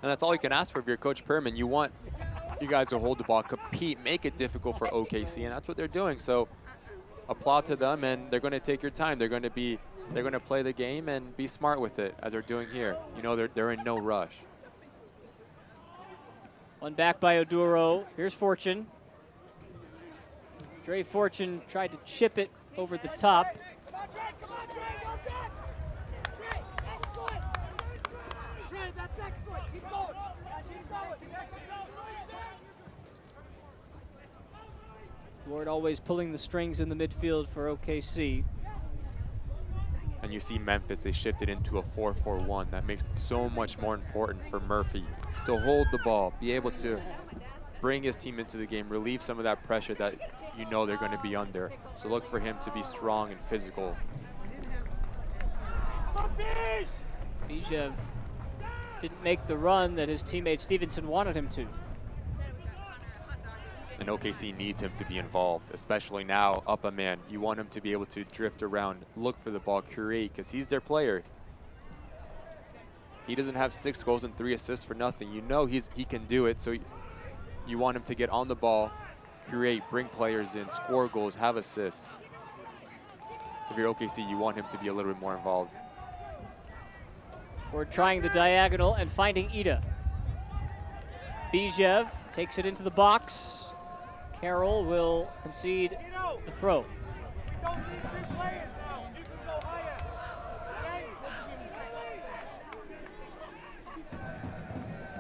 S2: And that's all you can ask for if you're Coach Perman. You want you guys to hold the ball, compete, make it difficult for OKC, and that's what they're doing. So applaud to them, and they're going to take your time. They're going to play the game and be smart with it, as they're doing here. You know, they're in no rush.
S1: One back by Oduro. Here's Fortune. Dre Fortune tried to chip it over the top.
S6: Come on, Dre, well done. Dre, excellent. Dre, that's excellent. Keep going. Keep going.
S1: Ward always pulling the strings in the midfield for OKC.
S2: And you see Memphis, they shifted into a 4-4-1. That makes it so much more important for Murphy to hold the ball, be able to bring his team into the game, relieve some of that pressure that you know they're going to be under. So look for him to be strong and physical.
S1: Bijev didn't make the run that his teammate Stevenson wanted him to.
S2: And OKC needs him to be involved, especially now, up a man. You want him to be able to drift around, look for the ball, create, because he's their player. He doesn't have 6 goals and 3 assists for nothing. You know he can do it, so you want him to get on the ball, create, bring players in, score goals, have assists. If you're OKC, you want him to be a little bit more involved.
S1: We're trying the diagonal and finding Ida. Bijev takes it into the box. Carroll will concede the throw.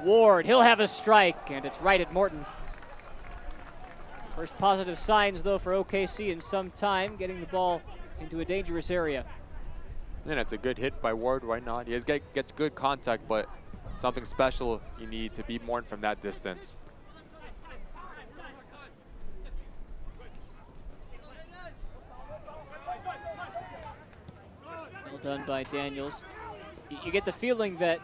S1: Ward, he'll have a strike, and it's right at Morton. First positive signs, though, for OKC in some time, getting the ball into a dangerous area.
S2: And it's a good hit by Ward, why not? He gets good contact, but something special you need to beat Morton from that distance.
S1: Well done by Daniels. You get the feeling that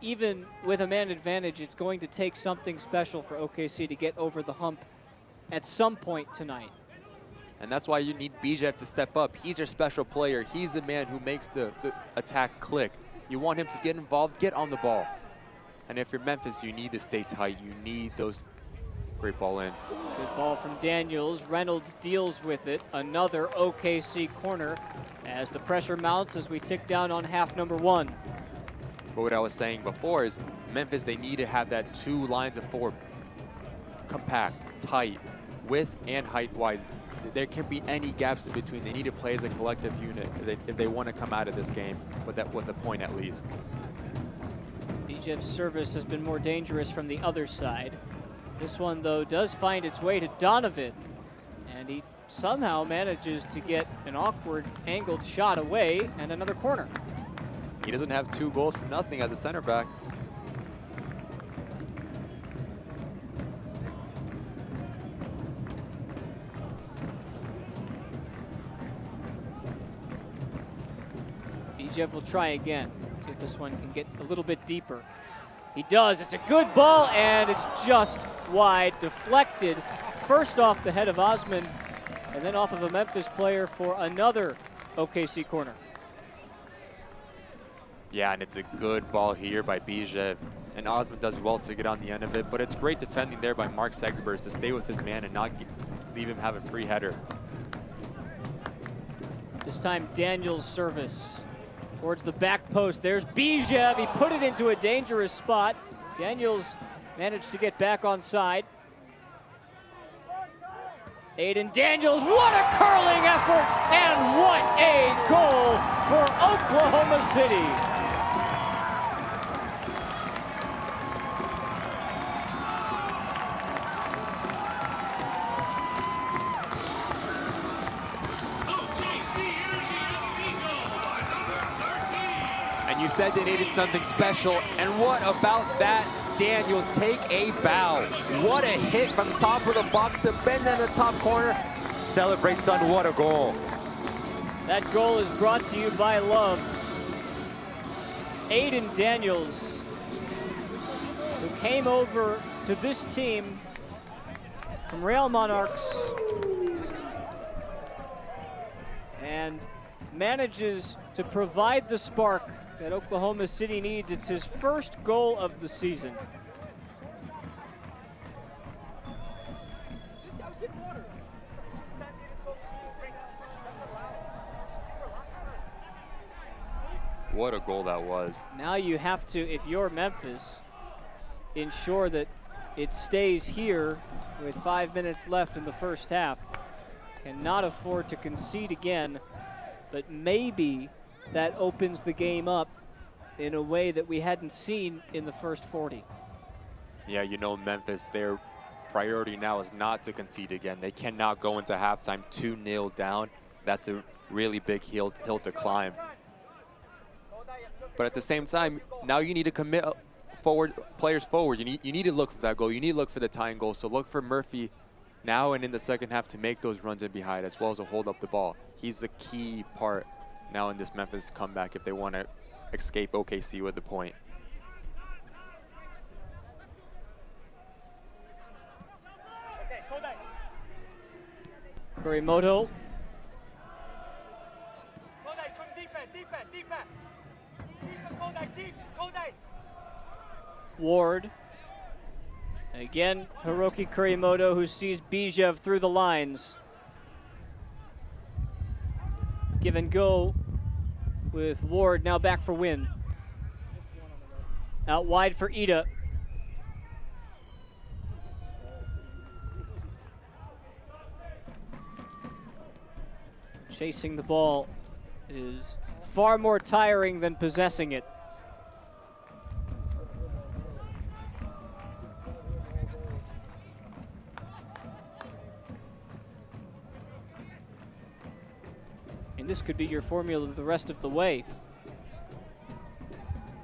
S1: even with a man advantage, it's going to take something special for OKC to get over the hump at some point tonight.
S2: And that's why you need Bijev to step up. He's your special player. He's the man who makes the attack click. You want him to get involved, get on the ball. And if you're Memphis, you need to stay tight. You need those great ball in.
S1: Good ball from Daniels. Reynolds deals with it. Another OKC corner as the pressure mounts as we tick down on half number 1.
S2: But what I was saying before is Memphis, they need to have that 2 lines of 4 compact, tight, width and height-wise. There can't be any gaps in between. They need to play as a collective unit if they want to come out of this game with a point at least.
S1: Bijev's service has been more dangerous from the other side. This one, though, does find its way to Donovan, and he somehow manages to get an awkward angled shot away and another corner.
S2: He doesn't have 2 goals for nothing as a center back.
S1: Bijev will try again. See if this one can get a little bit deeper. He does. It's a good ball, and it's just wide, deflected. First off the head of Osman, and then off of a Memphis player for another OKC corner.
S2: Yeah, and it's a good ball here by Bijev. and Osmond does well to get on the end of it, but it's great defending there by Mark Segerbergs to stay with his man and not leave him have a free header.
S1: This time Daniels' service towards the back post. There's Bijev. He put it into a dangerous spot. Daniels managed to get back on side. Aiden Daniels, what a curling effort, and what a goal for Oklahoma City.
S7: OKC Energy FC goal by number 13.
S2: And you said they needed something special, and what about that? Daniels take a bow. What a hit from the top of the box to bend in the top corner. Celebrate, son, what a goal.
S1: That goal is brought to you by Loves. Aiden Daniels, who came over to this team from Real Monarchs and manages to provide the spark that Oklahoma City needs. It's his first goal of the season.
S2: What a goal that was.
S1: Now you have to, if you're Memphis, ensure that it stays here with 5 minutes left in the first half. Cannot afford to concede again, but maybe that opens the game up in a way that we hadn't seen in the first 40.
S2: Yeah, you know, Memphis, their priority now is not to concede again. They cannot go into halftime 2-0 down. That's a really big hill to climb. But at the same time, now you need to commit players forward. You need to look for that goal. You need to look for the tying goal. So look for Murphy now and in the second half to make those runs in behind, as well as to hold up the ball. He's the key part now in this Memphis comeback if they want to escape OKC with the point.
S1: Kurimoto. Ward. Again, Hiroki Kurimoto, who sees Bijev through the lines. Give and go with Ward, now back for Win. Out wide for Ida. Chasing the ball is far more tiring than possessing it. And this could be your formula the rest of the way.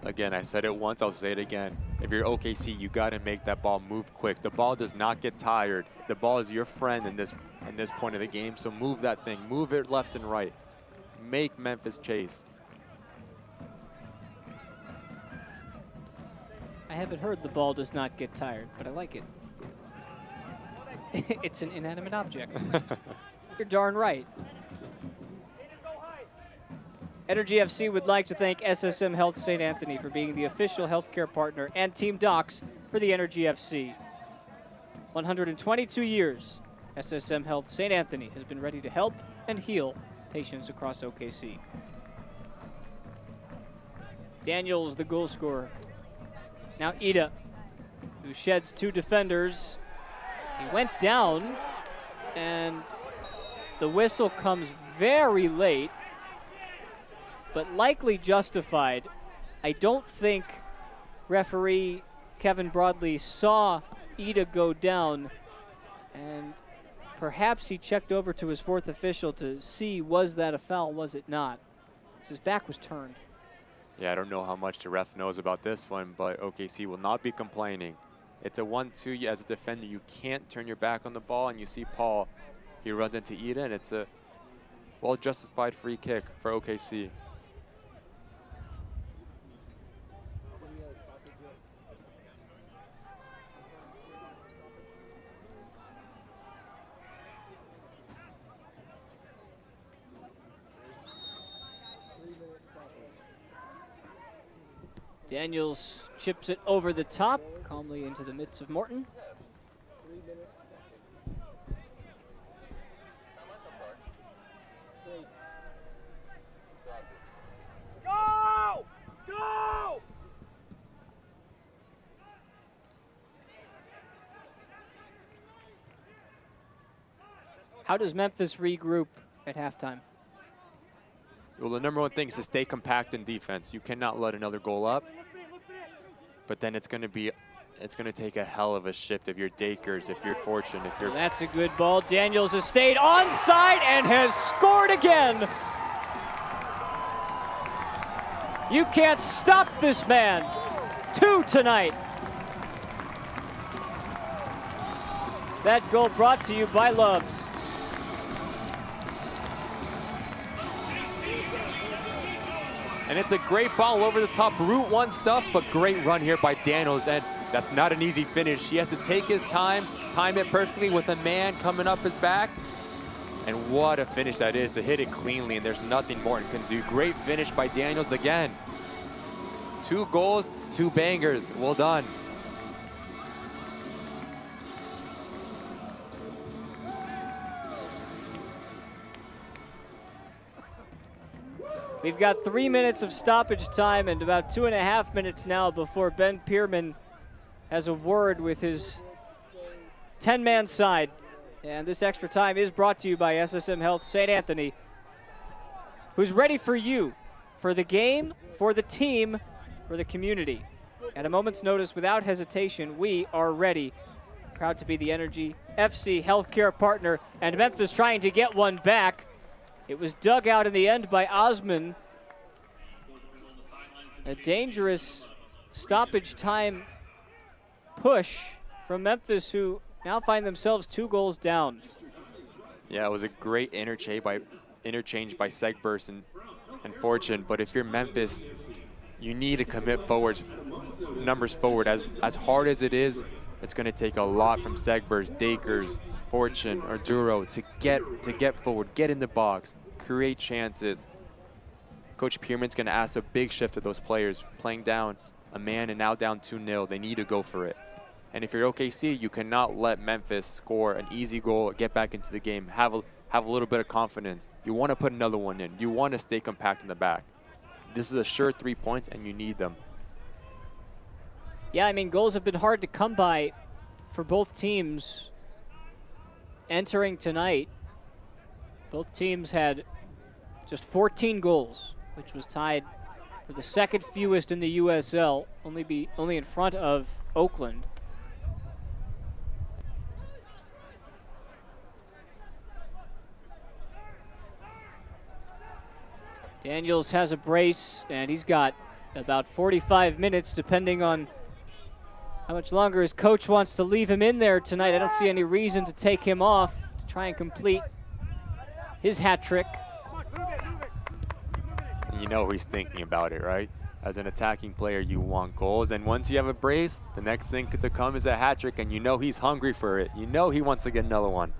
S2: Again, I said it once, I'll say it again. If you're OKC, you got to make that ball move quick. The ball does not get tired. The ball is your friend in this point of the game, so move that thing. Move it left and right. Make Memphis chase.
S1: I haven't heard the ball does not get tired, but I like it. It's an inanimate object. You're darn right. Energy FC would like to thank SSM Health St. Anthony for being the official healthcare partner and Team Docs for the Energy FC. 122 years, SSM Health St. Anthony has been ready to help and heal patients across OKC. Daniels, the goal scorer. Now Ida, who sheds two defenders. He went down, and the whistle comes very late, but likely justified. I don't think referee Kevin Broadley saw Ida go down, and perhaps he checked over to his fourth official to see, was that a foul, was it not? His back was turned.
S2: Yeah, I don't know how much the ref knows about this one, but OKC will not be complaining. It's a 1-2. As a defender, you can't turn your back on the ball, and you see Paul, he runs into Ida, and it's a well-justified free kick for OKC.
S1: Daniels chips it over the top, calmly into the midst of Morton.
S6: Go! Go!
S1: How does Memphis regroup at halftime?
S2: Well, the number one thing is to stay compact in defense. You cannot let another goal up. But then it's going to take a hell of a shift if you're Dakers, if you're Fortune, if you're...
S1: That's a good ball. Daniels has stayed onside and has scored again. You can't stop this man. 2 tonight. That goal brought to you by Loves.
S2: And it's a great ball over the top, Route 1 stuff, but great run here by Daniels, and that's not an easy finish. He has to take his time it perfectly with a man coming up his back. And what a finish that is, to hit it cleanly, and there's nothing Morton can do. Great finish by Daniels again. 2 goals, 2 bangers, well done.
S1: We've got 3 minutes of stoppage time and about 2.5 minutes now before Ben Pierman has a word with his 10-man side. And this extra time is brought to you by SSM Health St. Anthony, who's ready for you, for the game, for the team, for the community. At a moment's notice, without hesitation, we are ready. Proud to be the Energy FC healthcare partner, and Memphis trying to get one back. It was dug out in the end by Osman. A dangerous stoppage time push from Memphis, who now find themselves 2 goals down.
S2: Yeah, it was a great interchange by Segburst and Fortune, but if you're Memphis, you need to commit forwards, numbers forward. As hard as it is, it's going to take a lot from Segburst, Dakers, Fortune, or Duro to get forward, get in the box, create chances. Coach Pierman's going to ask a big shift of those players, playing down a man and now down 2-0. They need to go for it. And if you're OKC, you cannot let Memphis score an easy goal, get back into the game, have a little bit of confidence. You want to put another one in. You want to stay compact in the back. This is a sure 3 points, and you need them.
S1: Yeah, I mean, goals have been hard to come by for both teams entering tonight. Both teams had just 14 goals, which was tied for the second fewest in the USL, only in front of Oakland. Daniels has a brace, and he's got about 45 minutes, depending on how much longer his coach wants to leave him in there tonight. I don't see any reason to take him off to try and complete his hat trick.
S2: And you know he's thinking about it, right? As an attacking player, you want goals, and once you have a brace, the next thing to come is a hat trick, and you know he's hungry for it. You know he wants to get another one.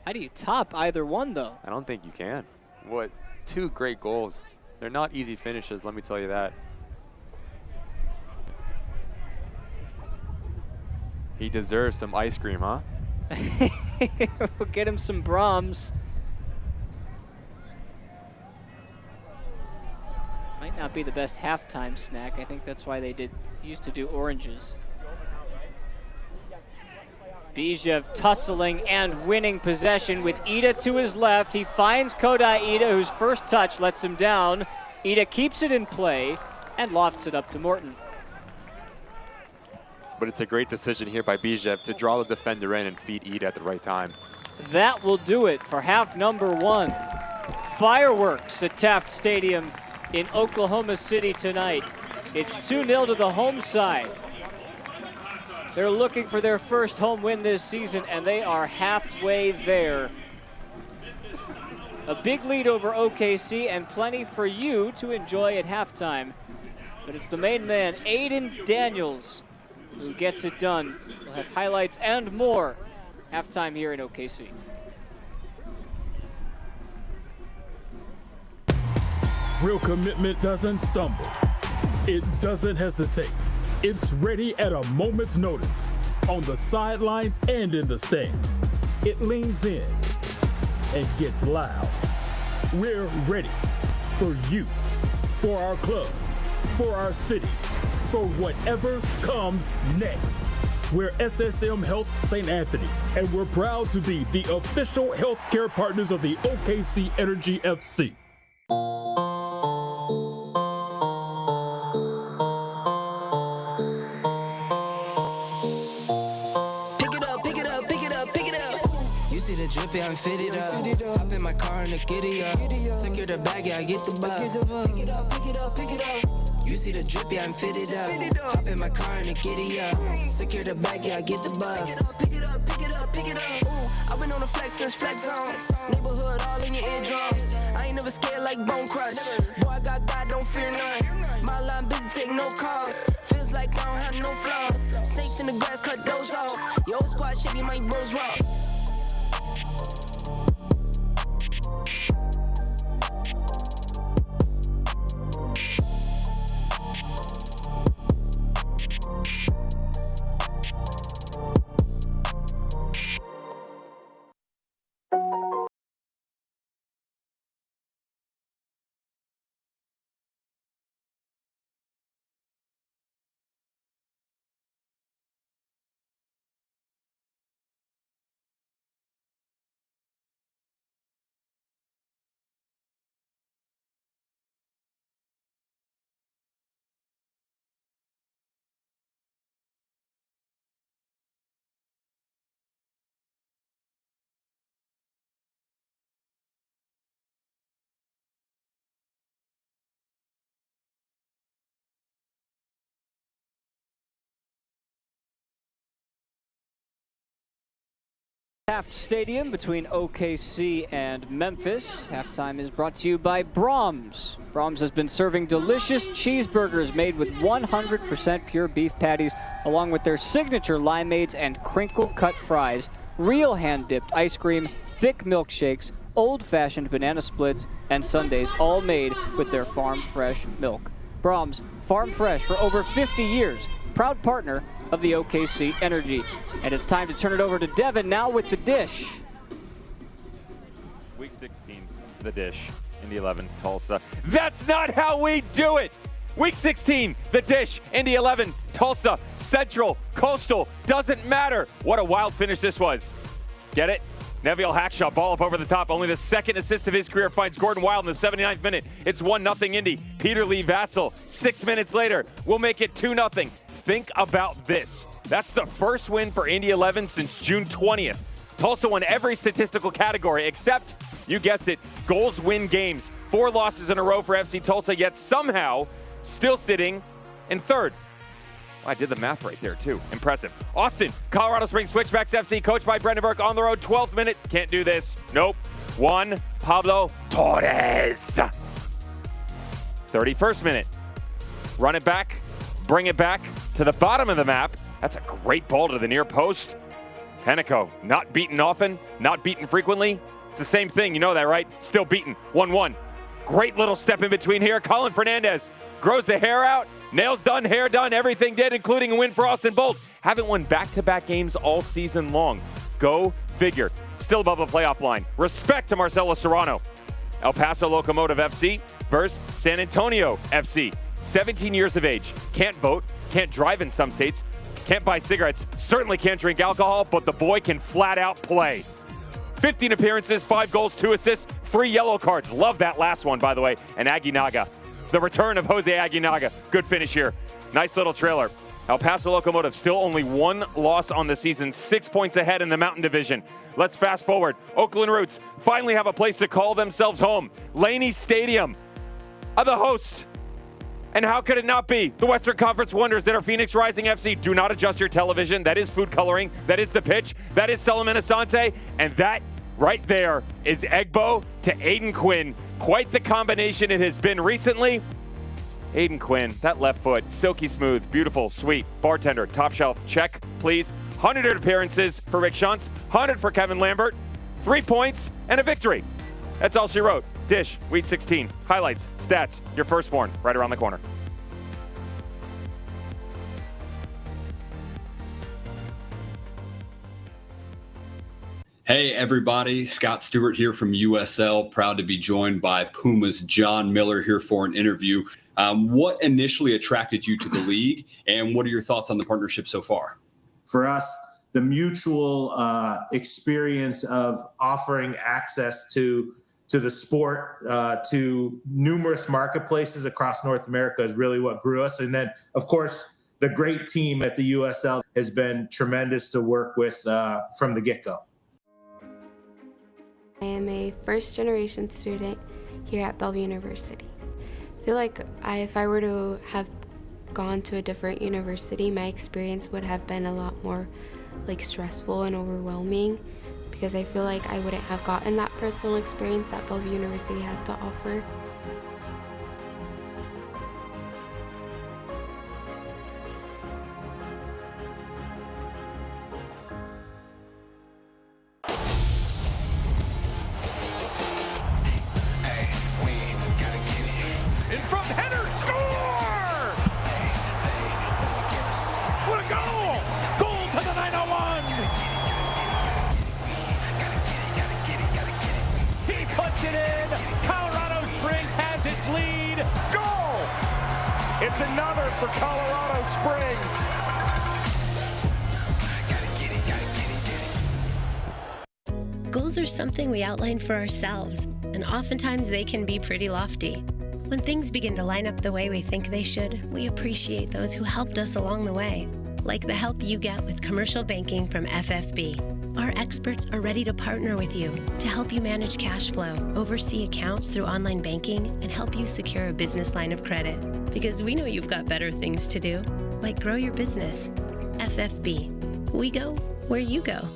S1: How do you top either one, though?
S2: I don't think you can. What, 2 great goals. They're not easy finishes, let me tell you that. He deserves some ice cream, huh?
S1: We'll get him some Brahms. Might not be the best halftime snack. I think that's why they used to do oranges. Bijev tussling and winning possession with Ida to his left. He finds Kodai Ida, whose first touch lets him down. Ida keeps it in play and lofts it up to Morton.
S2: But it's a great decision here by Bijev to draw the defender in and feed Ida at the right time.
S1: That will do it for half number 1. Fireworks at Taft Stadium in Oklahoma City tonight. It's 2-0 to the home side. They're looking for their first home win this season, and they are halfway there. A big lead over OKC and plenty for you to enjoy at halftime. But it's the main man, Aiden Daniels, who gets it done. We'll have highlights and more halftime here in OKC.
S8: Real commitment doesn't stumble. It doesn't hesitate. It's ready at a moment's notice, on the sidelines and in the stands. It leans in and gets loud. We're ready for you, for our club, for our city, for whatever comes next. We're SSM Health St. Anthony, and we're proud to be the official healthcare partners of the OKC Energy FC.
S9: Drippy, I'm fitted up. Hop in my car and the giddy up. Secure the bag, yeah, I get the bus. Pick it up, pick it up, pick it up. You see the drippy, I'm fitted up. Hop in my car and the giddy up. Secure the bag, yeah, I get the bus. Pick it up, pick it up, pick it up. Ooh, I've been on the flex since flex zone. Neighborhood all in your eardrums. I ain't never scared like Bone Crush. Boy, I got God, don't fear none. My line busy, take no calls. Feels like I don't have no flaws. Snakes in the grass, cut those off. Your old squad shitty, my bros raw.
S1: Taft Stadium between OKC and Memphis. Halftime is brought to you by Brahms. Brahms has been serving delicious cheeseburgers made with 100% pure beef patties, along with their signature limeades and crinkle-cut fries, real hand-dipped ice cream, thick milkshakes, old-fashioned banana splits, and sundaes, all made with their farm-fresh milk. Brahms, farm fresh for over 50 years, proud partner of the OKC Energy. And it's time to turn it over to Devin now with the dish.
S10: Week 16, the dish, Indy 11, Tulsa. That's not how we do it! Week 16, the dish, Indy 11, Tulsa, Central, Coastal, doesn't matter. What a wild finish this was. Get it? Neville Hackshaw, ball up over the top. Only the second assist of his career finds Gordon Wild in the 79th minute. It's 1-0 Indy. Peter Lee Vassell, 6 minutes later, will make it 2-0. Think about this. That's the first win for Indy 11 since June 20th. Tulsa won every statistical category except, you guessed it, goals win games. 4 losses in a row for FC Tulsa, yet somehow still sitting in third. I did the math right there, too. Impressive. Austin, Colorado Springs Switchbacks FC, coached by Brendan Burke on the road. 12th minute. Can't do this. Nope. Juan Pablo Torres. 31st minute. Run it back. Bring it back to the bottom of the map. That's a great ball to the near post. Penico, not beaten often, not beaten frequently. It's the same thing. You know that, right? Still beaten. 1-1. Great little step in between here. Colin Fernandez grows the hair out. Nails done, hair done, everything did, including a win for Austin Bolt. Haven't won back-to-back games all season long. Go figure. Still above the playoff line. Respect to Marcelo Serrano. El Paso Locomotive FC versus San Antonio FC. 17 years of age. Can't vote, can't drive in some states, can't buy cigarettes, certainly can't drink alcohol, but the boy can flat out play. 15 appearances, 5 goals, 2 assists, 3 yellow cards. Love that last one, by the way. And Aguinaga. The return of Jose Aguinaga. Good finish here. Nice little trailer. El Paso Locomotive still only 1 loss on the season, 6 points ahead in the Mountain Division. Let's fast forward. Oakland Roots finally have a place to call themselves home. Laney Stadium are the hosts. And how could it not be? The Western Conference Wonders that are Phoenix Rising FC. Do not adjust your television. That is food coloring. That is the pitch. That is Solomon Asante. And that right there is Egbo to Aiden Quinn. Quite the combination it has been recently. Aiden Quinn, that left foot, silky smooth, beautiful, sweet. Bartender, top shelf, check, please. 100 appearances for Rick Schantz, 100 for Kevin Lambert, 3 points, and a victory. That's all she wrote. Dish, Week 16. Highlights, stats, your firstborn, right around the corner.
S11: Hey everybody, Scott Stewart here from USL. Proud to be joined by Puma's John Miller here for an interview. What initially attracted you to the league, and what are your thoughts on the partnership so far?
S12: For us, the mutual experience of offering access to the sport to numerous marketplaces across North America is really what grew us. And then, of course, the great team at the USL has been tremendous to work with from the get-go.
S13: I am a first-generation student here at Bellevue University. I feel like if I were to have gone to a different university, my experience would have been a lot more stressful and overwhelming, because I feel like I wouldn't have gotten that personal experience that Bellevue University has to offer.
S14: In front, header, score! What a goal! Goal to the 901! He puts it in! Colorado Springs has its lead! Goal! It's another for Colorado Springs!
S3: Goals are something we outline for ourselves, and oftentimes they can be pretty lofty. When things begin to line up the way we think they should, we appreciate those who helped us along the way, like the help you get with commercial banking from FFB. Our experts are ready to partner with you to help you manage cash flow, oversee accounts through online banking, and help you secure a business line of credit. Because we know you've got better things to do, like grow your business. FFB. We go where you go.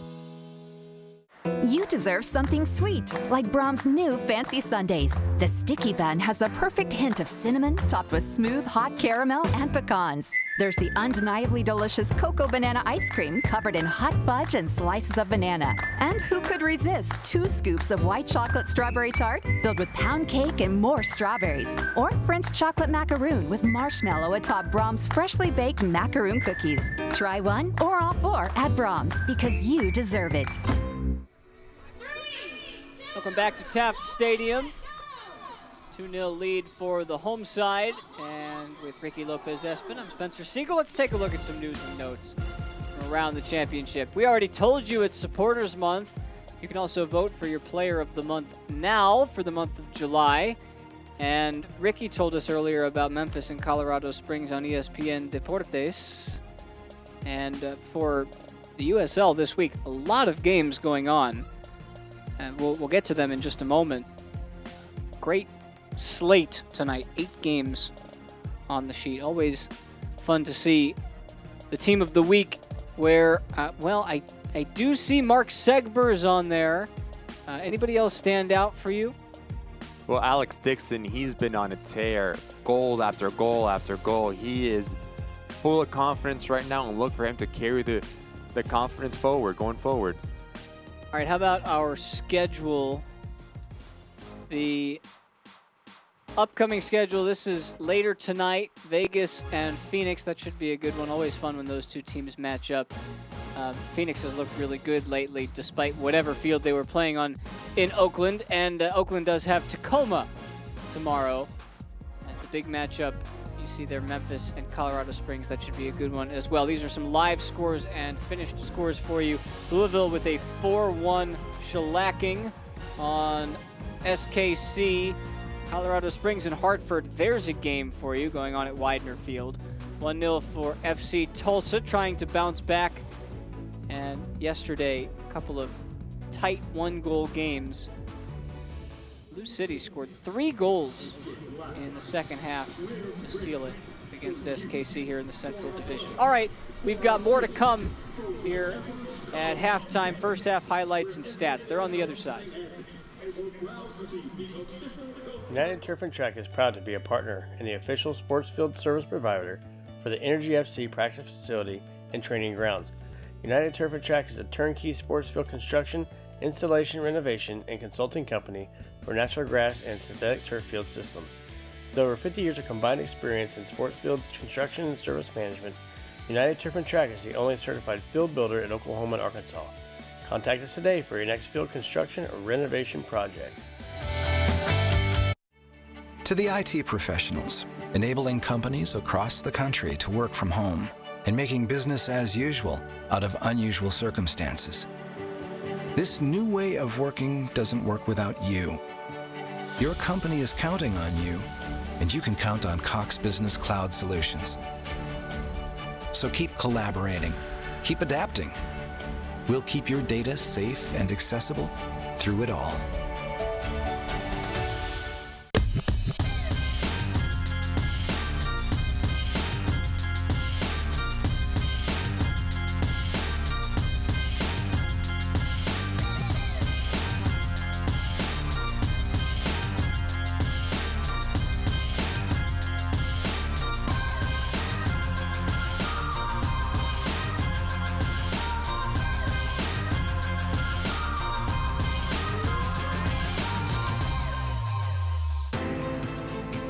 S4: You deserve something sweet, like Brahms' new fancy sundaes. The sticky bun has the perfect hint of cinnamon, topped with smooth, hot caramel and pecans. There's the undeniably delicious cocoa banana ice cream covered in hot fudge and slices of banana. And who could resist 2 scoops of white chocolate strawberry tart filled with pound cake and more strawberries? Or French chocolate macaroon with marshmallow atop Brahms' freshly baked macaroon cookies. Try one or all 4 at Brahms, because you deserve it.
S1: Welcome back to Taft Stadium. 2-0 lead for the home side. And with Ricky Lopez-Espin, I'm Spencer Siegel. Let's take a look at some news and notes from around the championship. We already told you it's Supporters Month. You can also vote for your Player of the Month now for the month of July. And Ricky told us earlier about Memphis and Colorado Springs on ESPN Deportes. And for the USL this week, a lot of games going on. And we'll get to them in just a moment. Great slate tonight. 8 games on the sheet. Always fun to see the team of the week where, I do see Mark Segber's on there. Anybody else stand out for you?
S2: Well, Alex Dixon, he's been on a tear. Goal after goal after goal. He is full of confidence right now, and look for him to carry the confidence forward, going forward.
S1: All right, how about our schedule? The upcoming schedule, this is later tonight, Vegas and Phoenix. That should be a good one. Always fun when those two teams match up. Phoenix has looked really good lately, despite whatever field they were playing on in Oakland. And Oakland does have Tacoma tomorrow. And the big matchup, you see there, Memphis and Colorado Springs. That should be a good one as well. These are some live scores and finished scores for you. Louisville with a 4-1 shellacking on SKC. Colorado Springs and Hartford, there's a game for you going on at Widener Field. 1-0 for FC Tulsa, trying to bounce back. And yesterday, a couple of tight 1-goal games. Blue City scored 3 goals in the second half to seal it against SKC here in the Central Division. All right, we've got more to come here at halftime. First half highlights and stats. They're on the other side.
S15: United Turf and Track is proud to be a partner and the official sports field service provider for the Energy FC practice facility and training grounds. United Turf and Track is a turnkey sports field construction, installation, renovation, and consulting company for natural grass and synthetic turf field systems. With over 50 years of combined experience in sports field construction and service management, United Turf and Track is the only certified field builder in Oklahoma and Arkansas. Contact us today for your next field construction or renovation project.
S16: To the IT professionals, enabling companies across the country to work from home and making business as usual out of unusual circumstances. This new way of working doesn't work without you. Your company is counting on you, and you can count on Cox Business Cloud Solutions. So keep collaborating, keep adapting. We'll keep your data safe and accessible through it all.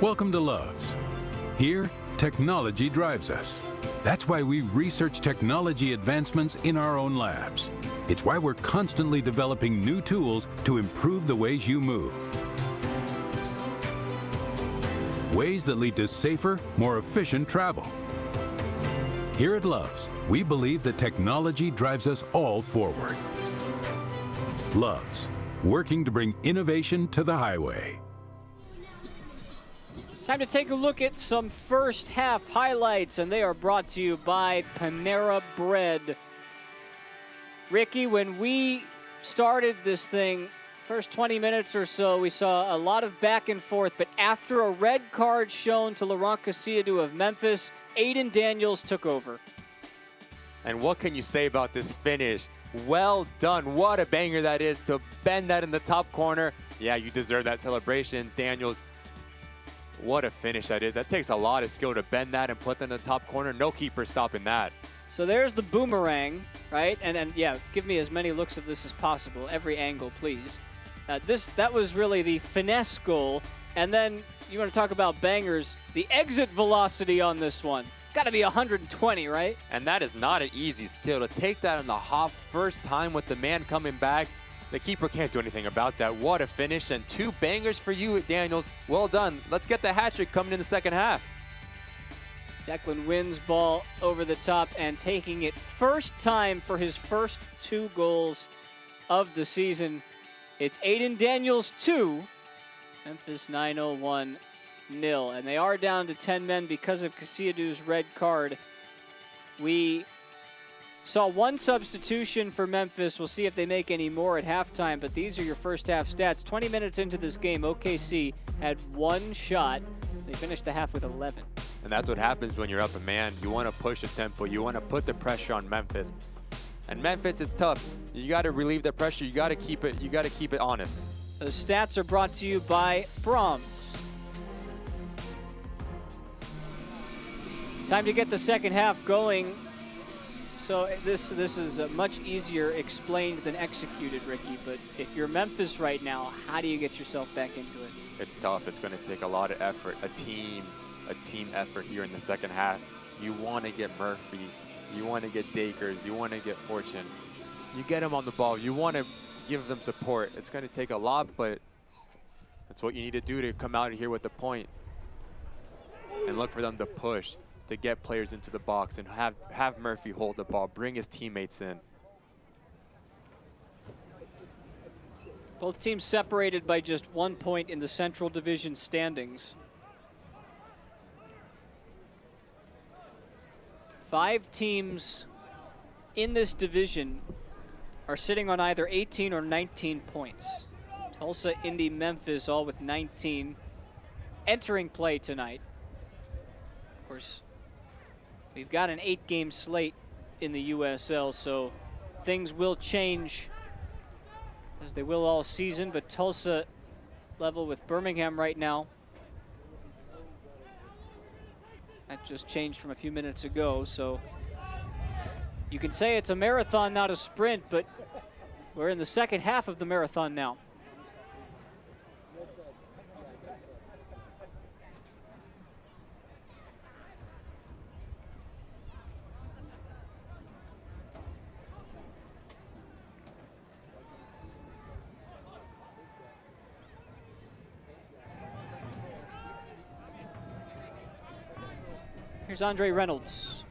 S17: Welcome to Loves. Here, technology drives us. That's why we research technology advancements in our own labs. It's why we're constantly developing new tools to improve the ways you move. Ways that lead to safer, more efficient travel. Here at Loves, we believe that technology drives us all forward. Loves, working to bring innovation to the highway.
S1: Time to take a look at some first half highlights, and they are brought to you by Panera Bread. Ricky, when we started this thing, first 20 minutes or so, we saw a lot of back and forth, but after a red card shown to Laurent Cassiadou of Memphis, Aiden Daniels took over.
S2: And what can you say about this finish? Well done. What a banger that is to bend that in the top corner. Yeah, you deserve that celebrations, Daniels. What a finish that is. That takes a lot of skill to bend that and put that in the top corner. No keeper stopping that.
S1: So there's the boomerang, right? And yeah, give me as many looks of this as possible. Every angle, please. That was really the finesse goal. And then you want to talk about bangers. The exit velocity on this one. Got to be 120, right?
S2: And that is not an easy skill. To take that in the hop first time with the man coming back, the keeper can't do anything about that. What a finish, and 2 bangers for you, Daniels. Well done. Let's get the hat trick coming in the second half.
S1: Declan wins ball over the top and taking it first time for his first 2 goals of the season. It's Aiden Daniels 2, Memphis 901 0. And they are down to 10 men because of Cassiadou's red card. We saw 1 substitution for Memphis. We'll see if they make any more at halftime, but these are your first half stats. 20 minutes into this game, OKC had 1 shot. They finished the half with 11.
S2: And that's what happens when you're up a man. You want to push the tempo. You want to put the pressure on Memphis. And Memphis, it's tough. You got to relieve the pressure. You got to keep it. You got to keep it honest.
S1: Those stats are brought to you by Brahms. Time to get the second half going. So this is much easier explained than executed, Ricky. But if you're Memphis right now, how do you get yourself back into it?
S2: It's tough. It's going to take a lot of effort, a team effort here in the second half. You want to get Murphy, you want to get Dakers, you want to get Fortune. You get them on the ball. You want to give them support. It's going to take a lot, but that's what you need to do to come out of here with a point and look for them to push, to get players into the box and have Murphy hold the ball, bring his teammates in.
S1: Both teams separated by just 1 point in the Central Division standings. 5 teams in this division are sitting on either 18 or 19 points. Tulsa, Indy, Memphis, all with 19 entering play tonight. Of course, we've got an 8-game slate in the USL, so things will change as they will all season, but Tulsa level with Birmingham right now. That just changed from a few minutes ago, so you can say it's a marathon, not a sprint, but we're in the second half of the marathon now. Here's Andre Reynolds.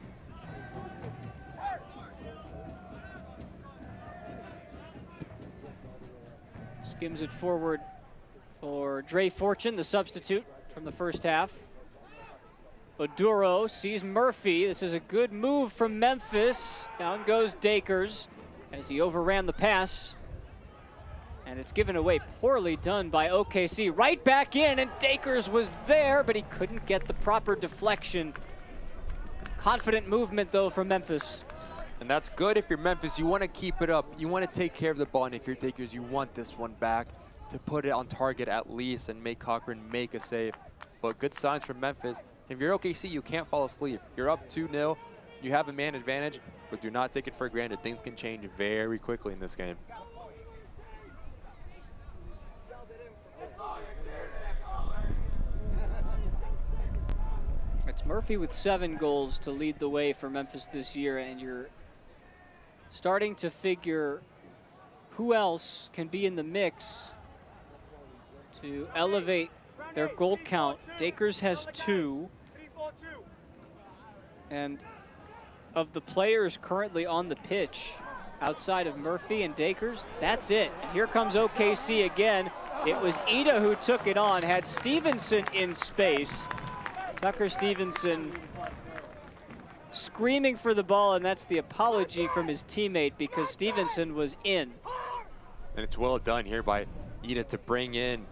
S1: Skims it forward for Dre Fortune, the substitute from the first half. Oduro sees Murphy. This is a good move from Memphis. Down goes Dakers as he overran the pass. And it's given away, poorly done by OKC. Right back in, and Dakers was there, but he couldn't get the proper deflection. Confident movement, though, from Memphis.
S2: And that's good if you're Memphis. You want to keep it up. You want to take care of the ball. And if you're Dakers, you want this one back to put it on target at least and make Cochran make a save. But good signs from Memphis. If you're OKC, you can't fall asleep. You're up 2-0. You have a man advantage, but do not take it for granted. Things can change very quickly in this game.
S1: It's Murphy with 7 goals to lead the way for Memphis this year, and you're starting to figure who else can be in the mix to elevate their goal count. Dakers has 2. And of the players currently on the pitch, outside of Murphy and Dakers, that's it. And here comes OKC again. It was Ida who took it on, had Stevenson in space. Tucker Stevenson screaming for the ball, and that's the apology from his teammate because Stevenson was in.
S2: And it's well done here by Ida to bring in,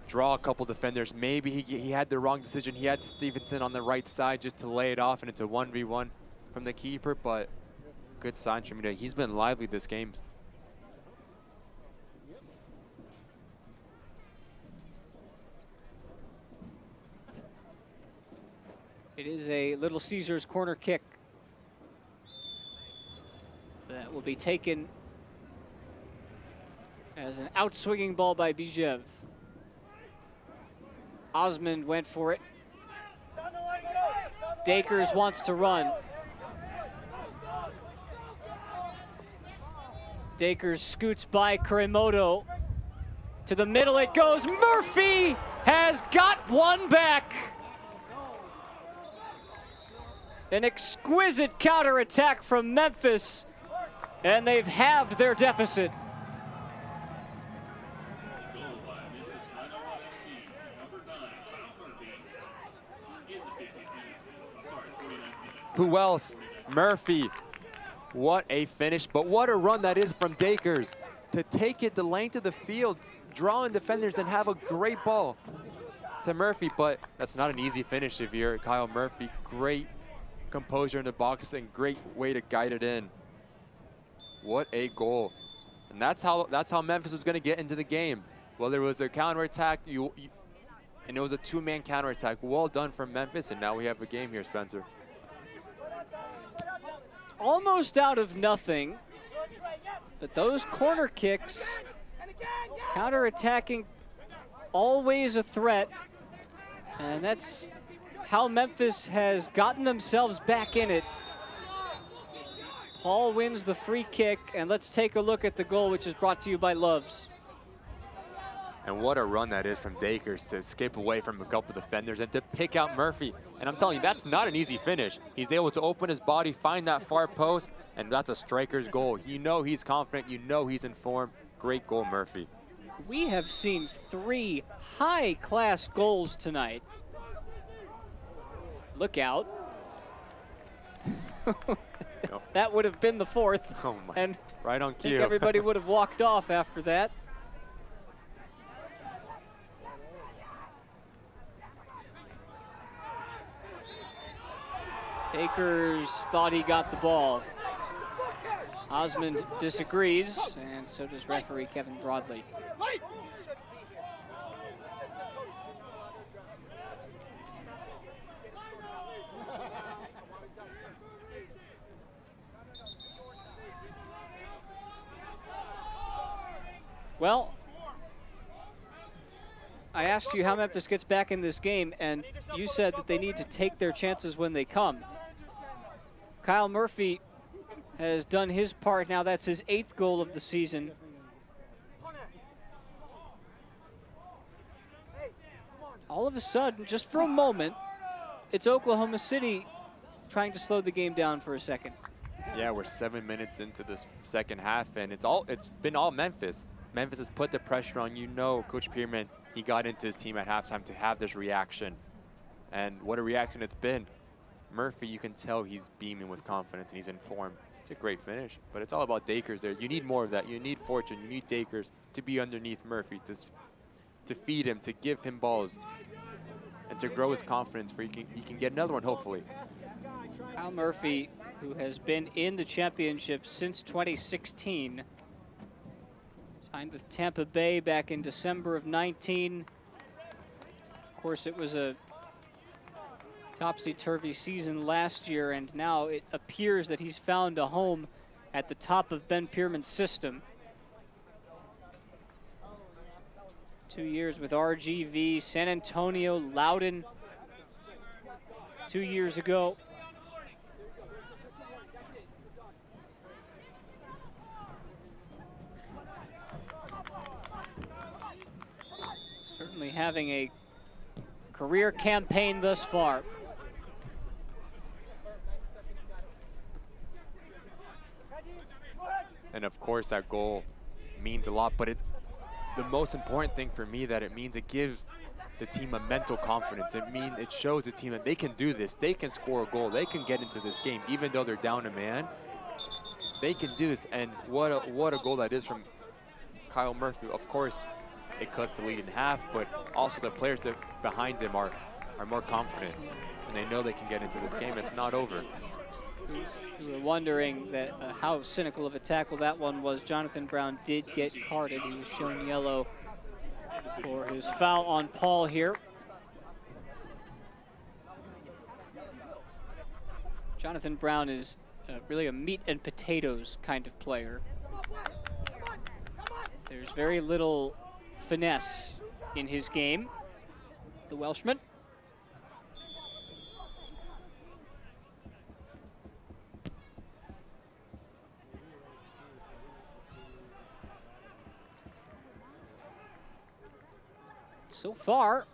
S2: draw a couple defenders. Maybe he had the wrong decision. He had Stevenson on the right side just to lay it off, and it's a 1v1 from the keeper, but good signs from Ida. He's been lively this game.
S1: It is a Little Caesars corner kick that will be taken as an outswinging ball by Bijev. Osmond went for it. Dakers wants to run. Dakers scoots by Kuremoto. To the middle it goes. Murphy has got one back. An exquisite counterattack from Memphis, and they've halved their deficit.
S7: Goal by Memphis 901 FC, number 9, Kyle Murphy, in the 50th minute. 49th minute.
S2: Who else? Murphy. What a finish, but what a run that is from Dakers. To take it the length of the field, drawing defenders, and have a great ball to Murphy, but that's not an easy finish if you're Kyle Murphy. Great composure in the box and great way to guide it in. What a goal. And that's how Memphis was going to get into the game. Well, there was a counterattack, and it was a 2-man counterattack. Well done from Memphis, and now we have a game here, Spencer.
S1: Almost out of nothing, but those corner kicks, counterattacking, always a threat, and that's how Memphis has gotten themselves back in it. Paul wins the free kick, and let's take a look at the goal, which is brought to you by Love's.
S2: And what a run that is from Dakers to skip away from a couple defenders and to pick out Murphy. And I'm telling you, that's not an easy finish. He's able to open his body, find that far post, and that's a striker's goal. You know he's confident, you know he's in form. Great goal, Murphy.
S1: We have seen 3 high-class goals tonight. Look out. That would have been the 4th.
S2: Oh my,
S1: and
S2: right on
S1: I think
S2: cue.
S1: everybody would have walked off after that. Dakers thought he got the ball. Osmond disagrees, and so does referee Kevin Broadley. Well, I asked you how Memphis gets back in this game, and you said that they need to take their chances when they come. Kyle Murphy has done his part. Now that's his 8th goal of the season. All of a sudden, just for a moment, it's Oklahoma City trying to slow the game down for a second.
S2: Yeah, we're 7 minutes into this second half, and it's been all Memphis. Memphis has put the pressure on. You know, Coach Pearman, he got into his team at halftime to have this reaction. And what a reaction it's been. Murphy, you can tell he's beaming with confidence and he's in form. It's a great finish, but it's all about Dakers there. You need more of that. You need Fortune, you need Dakers to be underneath Murphy, to feed him, to give him balls, and to grow his confidence for he can get another one, hopefully.
S1: Kyle Murphy, who has been in the championship since 2016, signed with Tampa Bay back in December of 19. Of course, it was a topsy-turvy season last year, and now it appears that he's found a home at the top of Ben Pearman's system. 2 years with RGV, San Antonio, Loudoun 2 years ago. Certainly having a career campaign thus far.
S2: And of course that goal means a lot, but the most important thing for me that it means, it gives the team a mental confidence. It shows the team that they can do this. They can score a goal. They can get into this game, even though they're down a man. They can do this, and what a goal that is from Kyle Murphy. Of course, it cuts the lead in half, but also the players behind him are more confident, and they know they can get into this game. It's not over.
S1: We were wondering that how cynical of a tackle that one was. Jonathan Brown did get carded. He was shown yellow for his foul on Paul here. Jonathan Brown is really a meat and potatoes kind of player. There's very little finesse in his game, the Welshman. So far,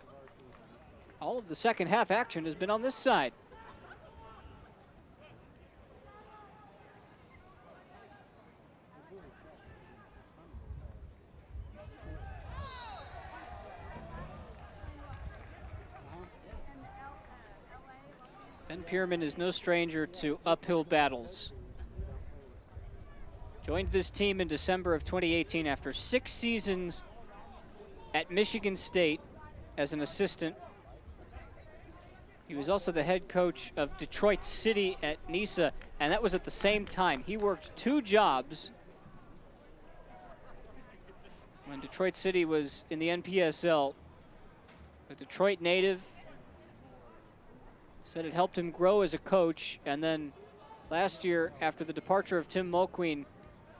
S1: all of the second half action has been on this side. Ben Pearman is no stranger to uphill battles. Joined this team in December of 2018 after 6 seasons at Michigan State as an assistant. He was also the head coach of Detroit City at NISA, and that was at the same time. He worked 2 jobs when Detroit City was in the NPSL. A Detroit native, said it helped him grow as a coach, and then last year, after the departure of Tim Mulqueen,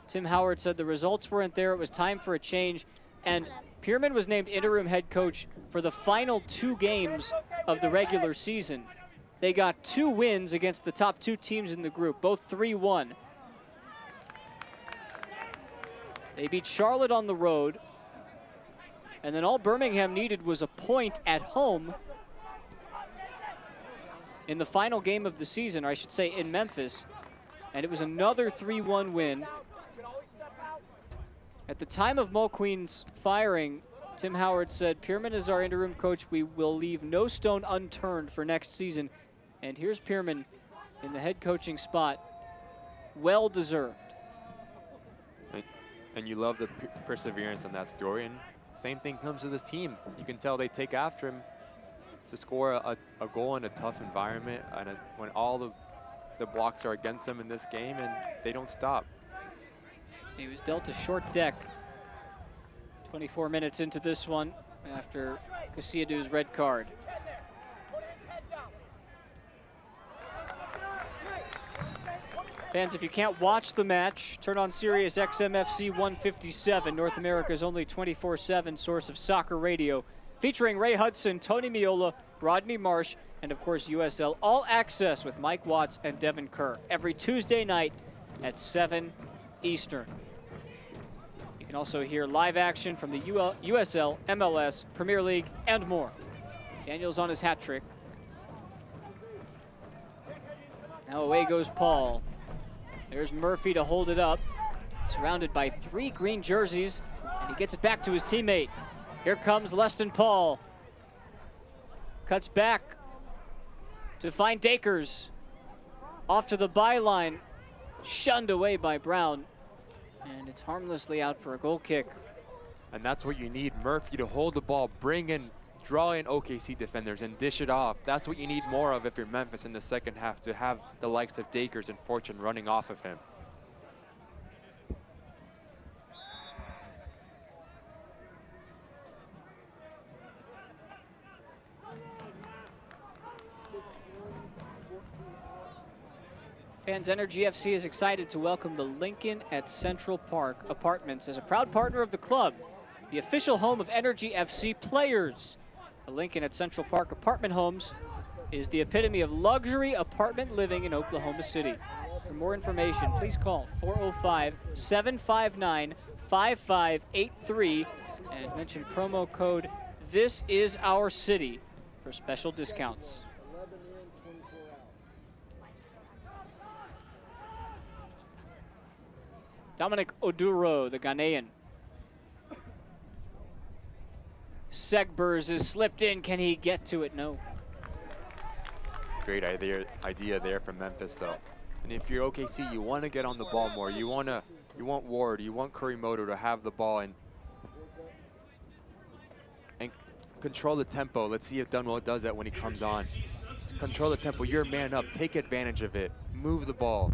S1: Tim Howard said the results weren't there, it was time for a change, and Pearman was named interim head coach for the final 2 games of the regular season. They got 2 wins against the top 2 teams in the group, both 3-1. They beat Charlotte on the road, and then all Birmingham needed was a point at home in the final game of the season, or I should say in Memphis, and it was another 3-1 win. At the time of Mulqueen's firing, Tim Howard said, Pearman is our interim coach. We will leave no stone unturned for next season. And here's Pearman in the head coaching spot. Well deserved.
S2: And you love the perseverance in that story. And same thing comes to this team. You can tell they take after him to score a goal in a tough environment and when all the blocks are against them in this game, and they don't stop.
S1: He was dealt a short deck 24 minutes into this one after Kasiadu's red card. Fans, if you can't watch the match, turn on Sirius XM FC 157, North America's only 24/7 source of soccer radio, featuring Ray Hudson, Tony Miola, Rodney Marsh, and of course USL All Access with Mike Watts and Devin Kerr every Tuesday night at 7 Eastern. You can also hear live action from the USL, MLS, Premier League, and more. Daniel's on his hat trick. Now away goes Paul. There's Murphy to hold it up. Surrounded by 3 green jerseys, and he gets it back to his teammate. Here comes Leston Paul. Cuts back to find Dakers. Off to the byline, shunned away by Brown. And it's harmlessly out for a goal kick.
S2: And that's what you need, Murphy to hold the ball, draw in OKC defenders and dish it off. That's what you need more of if you're Memphis in the second half, to have the likes of Dakers and Fortune running off of him.
S1: Fans, Energy FC is excited to welcome the Lincoln at Central Park Apartments as a proud partner of the club, the official home of Energy FC players. The Lincoln at Central Park Apartment Homes is the epitome of luxury apartment living in Oklahoma City. For more information, please call 405-759-5583 and mention promo code This Is Our City for special discounts. Dominic Oduro, the Ghanaian. Segbers is slipped in. Can he get to it? No.
S2: Great idea there from Memphis, though. And if you're OKC, you want to get on the ball more. You want Ward, you want Kurimoto to have the ball and control the tempo. Let's see if Dunwell does that when he comes on. Control the tempo. You're a man up. Take advantage of it. Move the ball.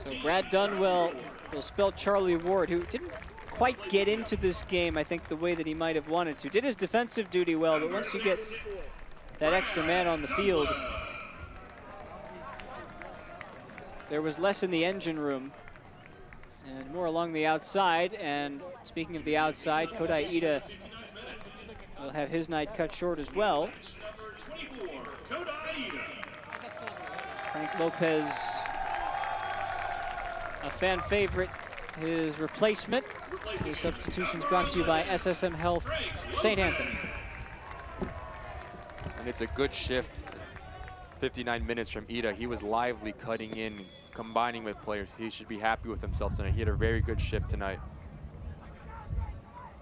S1: So Brad Dunwell will spell Charlie Ward, who didn't quite get into this game, I think, the way that he might have wanted to. Did his defensive duty well, but once you get that extra man on the field, there was less in the engine room and more along the outside. And speaking of the outside, Kodai Ida will have his night cut short as well. Frank Lopez, a fan favorite, his replacement. The substitutions brought to you by SSM Health St. Anthony.
S2: And it's a good shift. 59 minutes from Ida. He was lively, cutting in, combining with players. He should be happy with himself tonight. He had a very good shift tonight.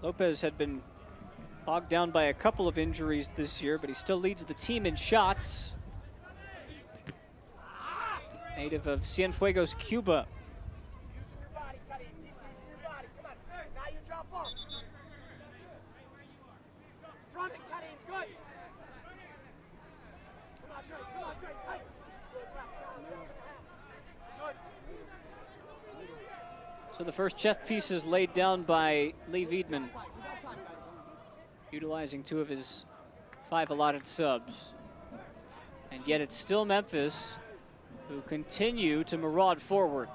S1: Lopez had been bogged down by a couple of injuries this year, but he still leads the team in shots. Native of Cienfuegos, Cuba. So the first chest piece is laid down by Lee Wiedman, utilizing 2 of his 5 allotted subs. And yet it's still Memphis who continue to maraud forward.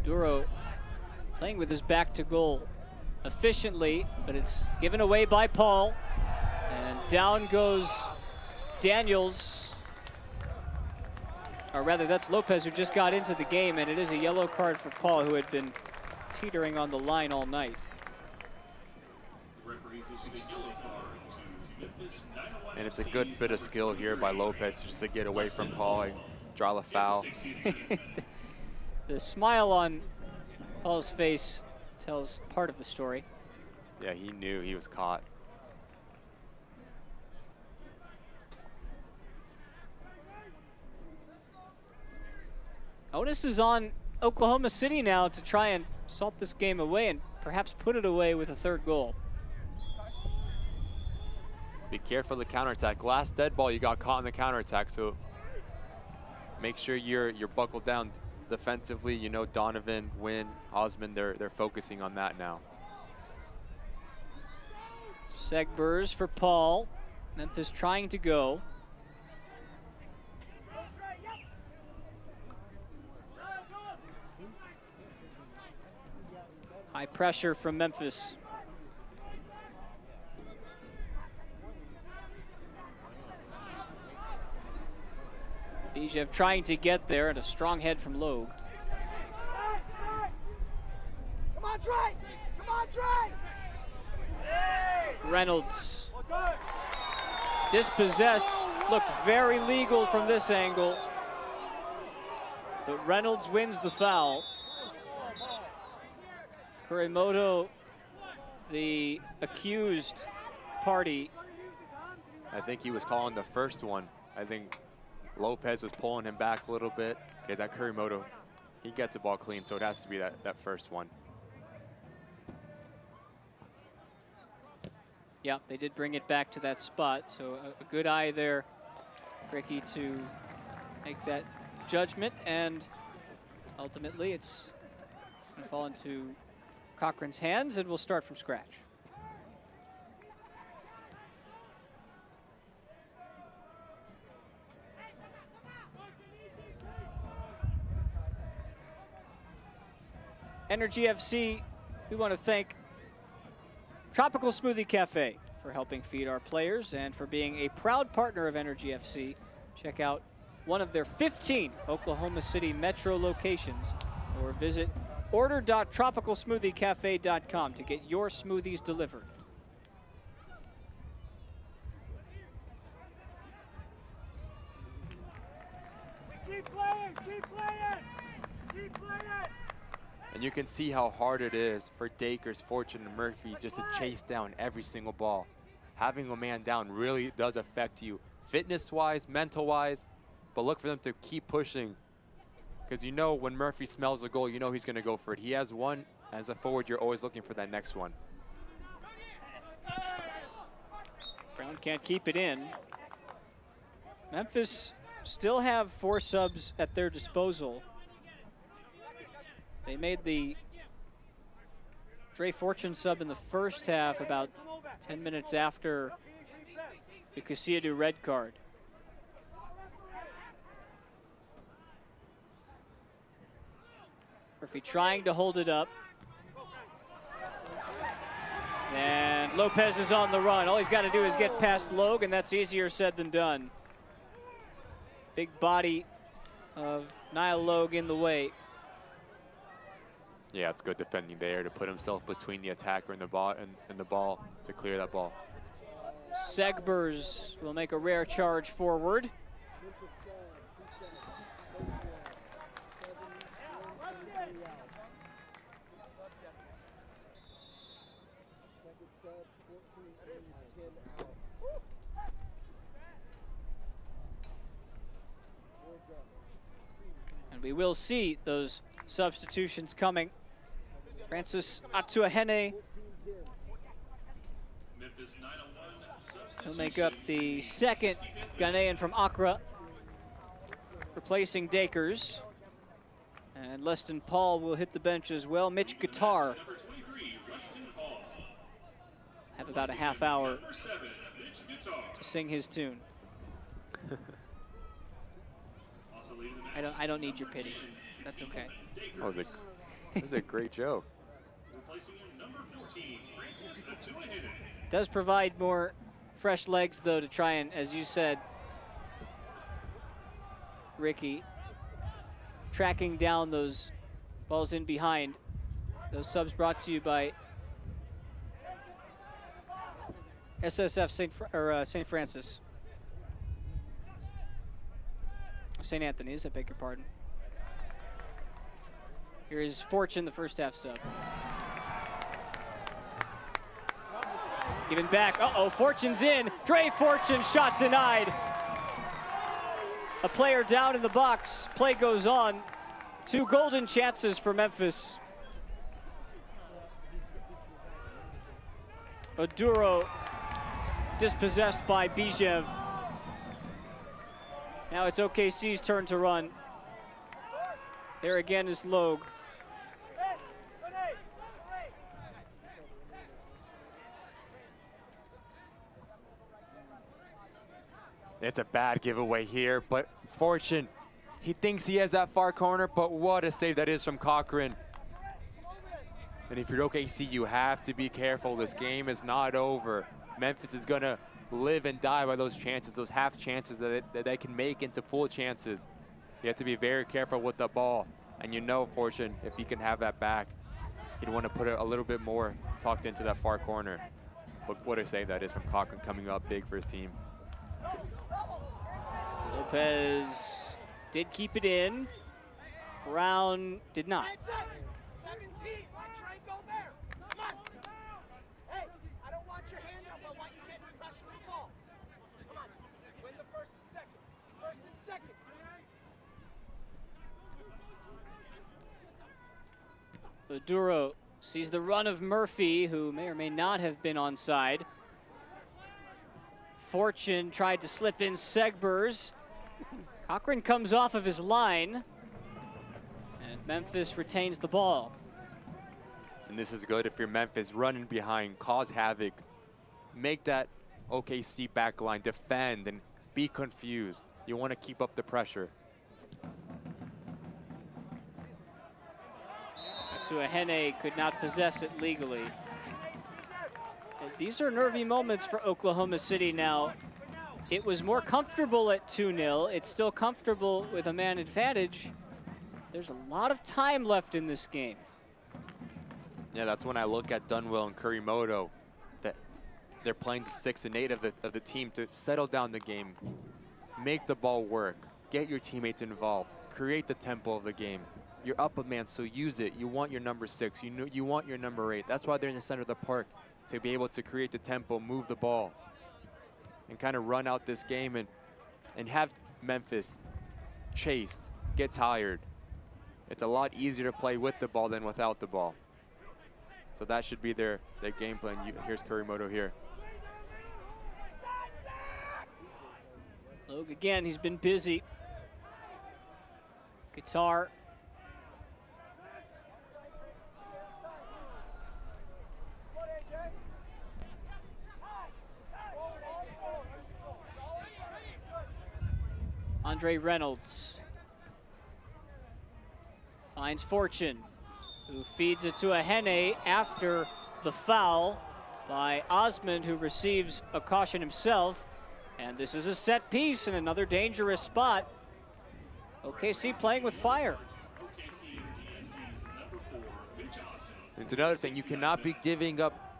S1: Duro playing with his back to goal efficiently, but it's given away by Paul. And down goes Daniels. Or rather, that's Lopez, who just got into the game, and it is a yellow card for Paul, who had been teetering on the line all night.
S2: And it's a good bit of skill here by Lopez just to get away from Paul and draw the foul.
S1: The smile on Paul's face tells part of the story.
S2: Yeah, he knew he was caught.
S1: Onus is on Oklahoma City now to try and salt this game away and perhaps put it away with a 3rd goal.
S2: Be careful of the counterattack. Last dead ball, you got caught in the counterattack, so make sure you're buckled down defensively. You know, Donovan, Wynn, Osmond, they're focusing on that now.
S1: Segbers for Paul. Memphis trying to go. High pressure from Memphis. Bijev trying to get there, and a strong head from Logue.
S6: Come on, Dre! Come on, Dre!
S1: Reynolds Dispossessed. Looked very legal from this angle. But Reynolds wins the foul. Kurimoto, the accused party.
S2: I think he was calling the first one. I think Lopez was pulling him back a little bit because that Kurimoto, he gets the ball clean, so it has to be that first one.
S1: Yeah, they did bring it back to that spot, so a good eye there, Ricky, to make that judgment, and ultimately it's going to fall into Cochran's hands, and we'll start from scratch. Energy FC, we want to thank Tropical Smoothie Cafe for helping feed our players and for being a proud partner of Energy FC. Check out one of their 15 Oklahoma City metro locations or visit order.tropicalsmoothiecafe.com to get your smoothies delivered.
S6: Keep playing, keep playing, keep playing.
S2: And you can see how hard it is for Dakers, Fortune, and Murphy just to chase down every single ball. Having a man down really does affect you fitness-wise, mental-wise, but look for them to keep pushing because you know when Murphy smells the goal, you know he's going to go for it. He has one. As a forward, you're always looking for that next one.
S1: Brown can't keep it in. Memphis still have 4 subs at their disposal. They made the Dre Fortune sub in the first half about 10 minutes after the Casillas red card. Murphy trying to hold it up. And Lopez is on the run. All he's got to do is get past Logue, and that's easier said than done. Big body of Niall Logue in the way.
S2: Yeah, it's good defending there to put himself between the attacker and the ball to clear that ball.
S1: Segbers will make a rare charge forward. And we will see those substitutions coming. Francis Atuahene will make up the second Ghanaian from Accra, replacing Dakers. And Leston Paul will hit the bench as well. Mitch Guitar have about a half hour to sing his tune. I don't need your pity. That's okay.
S2: That was a great joke.
S1: Does provide more fresh legs, though, to try and, as you said, Ricky, tracking down those balls in behind. Those subs brought to you by SSF St. Francis. St. Anthony's, I beg your pardon. Here is Fortune, the first half sub. Giving back, uh-oh, Fortune's in. Dre Fortune, shot denied. A player down in the box, play goes on. 2 golden chances for Memphis. Oduro dispossessed by Bijev. Now it's OKC's turn to run. There again is Logue.
S2: It's a bad giveaway here, but Fortune, he thinks he has that far corner, but what a save that is from Cochran. And if you're OKC, you have to be careful. This game is not over. Memphis is gonna live and die by those chances, those half chances that they can make into full chances. You have to be very careful with the ball. And you know, Fortune, if he can have that back, he'd want to put it a little bit more tucked into that far corner. But what a save that is from Cochran coming up big for his team.
S1: Lopez did keep it in. Brown did not.
S6: 17, Trey, go there. Come on. Hey, I don't want your hand up. I want you getting pressure on the ball. Come on. Win the first and second. First and second.
S1: Maduro sees the run of Murphy, who may or may not have been onside. Fortune tried to slip in Segbers. Cochran comes off of his line, and Memphis retains the ball.
S2: And this is good if you're Memphis, running behind, cause havoc, make that OKC back line defend and be confused. You want to keep up the pressure.
S1: Henne could not possess it legally. And these are nervy moments for Oklahoma City now. It was more comfortable at 2-0. It's still comfortable with a man advantage. There's a lot of time left in this game.
S2: Yeah, that's when I look at Dunwell and Kurimoto, that they're playing the 6 and 8 of the team to settle down the game, make the ball work, get your teammates involved, create the tempo of the game. You're up a man, so use it. You want your number 6. You want your number 8. That's why they're in the center of the park, to be able to create the tempo, move the ball, and kind of run out this game and have Memphis chase, get tired. It's a lot easier to play with the ball than without the ball. So that should be their game plan. Here's Kurimoto here.
S1: Logue again, he's been busy. Guitar. Andre Reynolds finds Fortune, who feeds it to Henne after the foul by Osmond, who receives a caution himself. And this is a set piece in another dangerous spot. OKC playing with fire.
S2: It's another thing, you cannot be giving up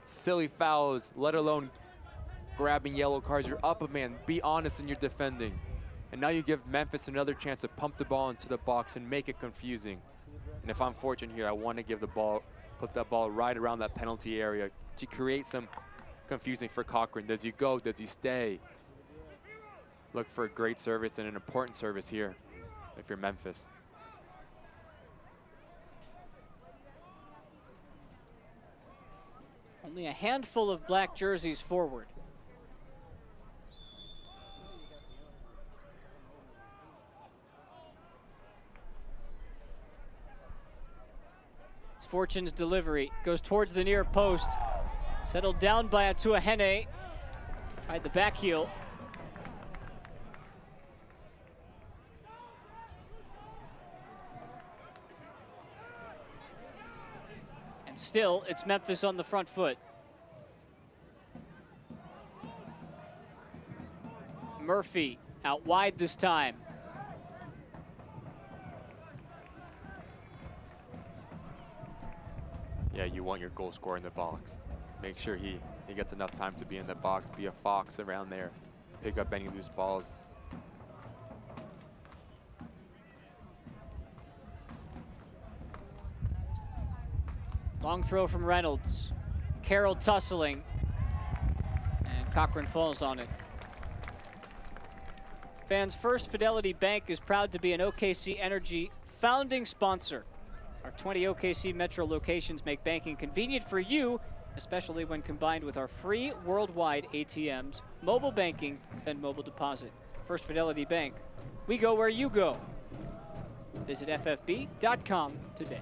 S2: silly fouls, let alone grabbing yellow cards. You're up a man, be honest in your defending. And now you give Memphis another chance to pump the ball into the box and make it confusing. And if I'm Fortune here, I want to give the ball, put that ball right around that penalty area to create some confusing for Cochran. Does he go? Does he stay? Look for a great service and an important service here if you're Memphis.
S1: Only a handful of black jerseys forward. It's Fortune's delivery, goes towards the near post. Settled down by Atua Henne. Tried the back heel. And still, it's Memphis on the front foot. Murphy out wide this time.
S2: Yeah, you want your goal scorer in the box. Make sure he gets enough time to be in the box, be a fox around there, pick up any loose balls.
S1: Long throw from Reynolds. Carroll tussling. And Cochran falls on it. Fans First Fidelity Bank is proud to be an OKC Energy founding sponsor. Our 20 OKC Metro locations make banking convenient for you, especially when combined with our free worldwide ATMs, mobile banking, and mobile deposit. First Fidelity Bank, we go where you go. Visit ffb.com today.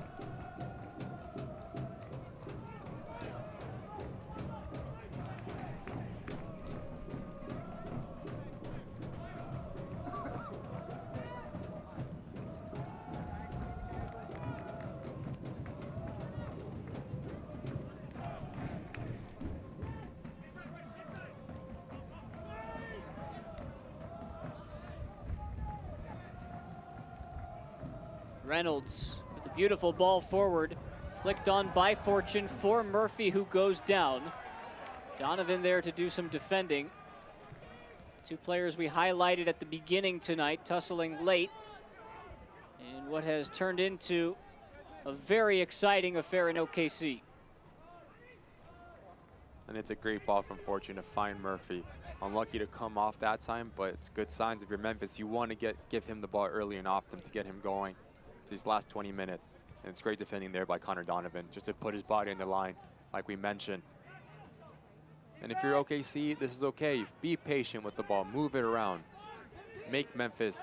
S1: Reynolds with a beautiful ball forward, flicked on by Fortune for Murphy, who goes down. Donovan there to do some defending. Two players we highlighted at the beginning tonight, tussling late in what has turned into a very exciting affair in OKC.
S2: And it's a great ball from Fortune to find Murphy. Unlucky to come off that time, but it's good signs if you're Memphis. You want to give him the ball early and often to get him going these last 20 minutes. And it's great defending there by Connor Donovan, just to put his body on the line, like we mentioned. And if you're OKC, this is okay. Be patient with the ball. Move it around. Make Memphis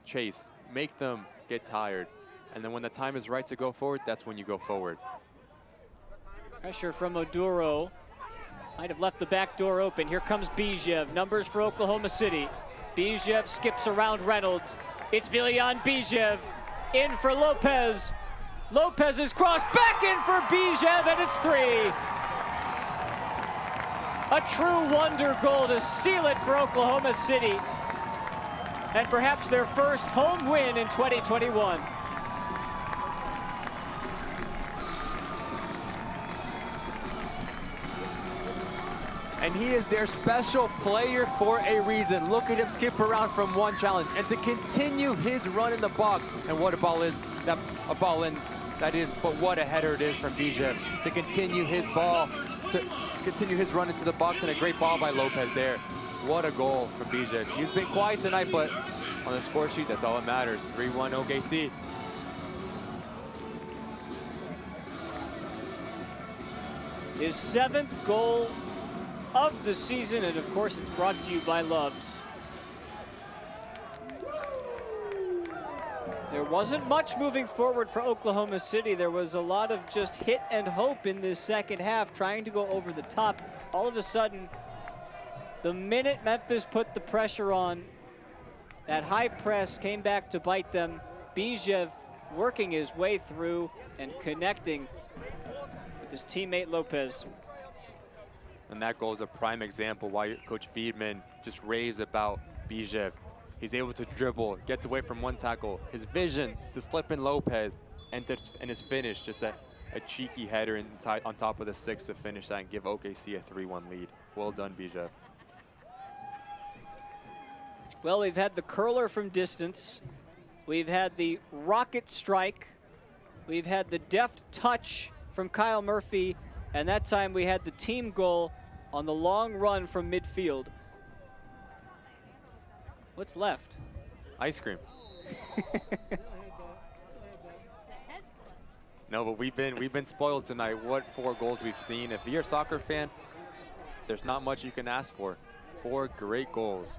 S2: chase. Make them get tired. And then when the time is right to go forward, that's when you go forward.
S1: Pressure from Oduro. Might have left the back door open. Here comes Bijev. Numbers for Oklahoma City. Bijev skips around Reynolds. It's Viljan Bijev. In for Lopez. Lopez is crossed back in for Bijev, and it's 3. A true wonder goal to seal it for Oklahoma City. And perhaps their first home win in 2021.
S2: And he is their special player for a reason. Look at him skip around from one challenge and to continue his run in the box. And what a ball is, that a ball in, that is, but what a header it is from Bijev to continue his ball, to continue his run into the box, and a great ball by Lopez there. What a goal from Bijev. He's been quiet tonight, but on the score sheet, that's all that matters. 3-1 OKC.
S1: His 7th goal of the season, and of course it's brought to you by Love's. There wasn't much moving forward for Oklahoma City. There was a lot of just hit and hope in this second half, trying to go over the top. All of a sudden, the minute Memphis put the pressure on, that high press came back to bite them. Bijev working his way through and connecting with his teammate Lopez.
S2: And that goal is a prime example why Coach Friedman just raves about Bijev. He's able to dribble, gets away from one tackle. His vision to slip in Lopez, and his finish, just a cheeky header on top of the 6 to finish that and give OKC a 3-1 lead. Well done, Bijev.
S1: Well, we've had the curler from distance. We've had the rocket strike. We've had the deft touch from Kyle Murphy. And that time we had the team goal on the long run from midfield. What's left?
S2: Ice cream. No, but we've been spoiled tonight. What 4 goals we've seen. If you're a soccer fan, there's not much you can ask for. 4 great goals.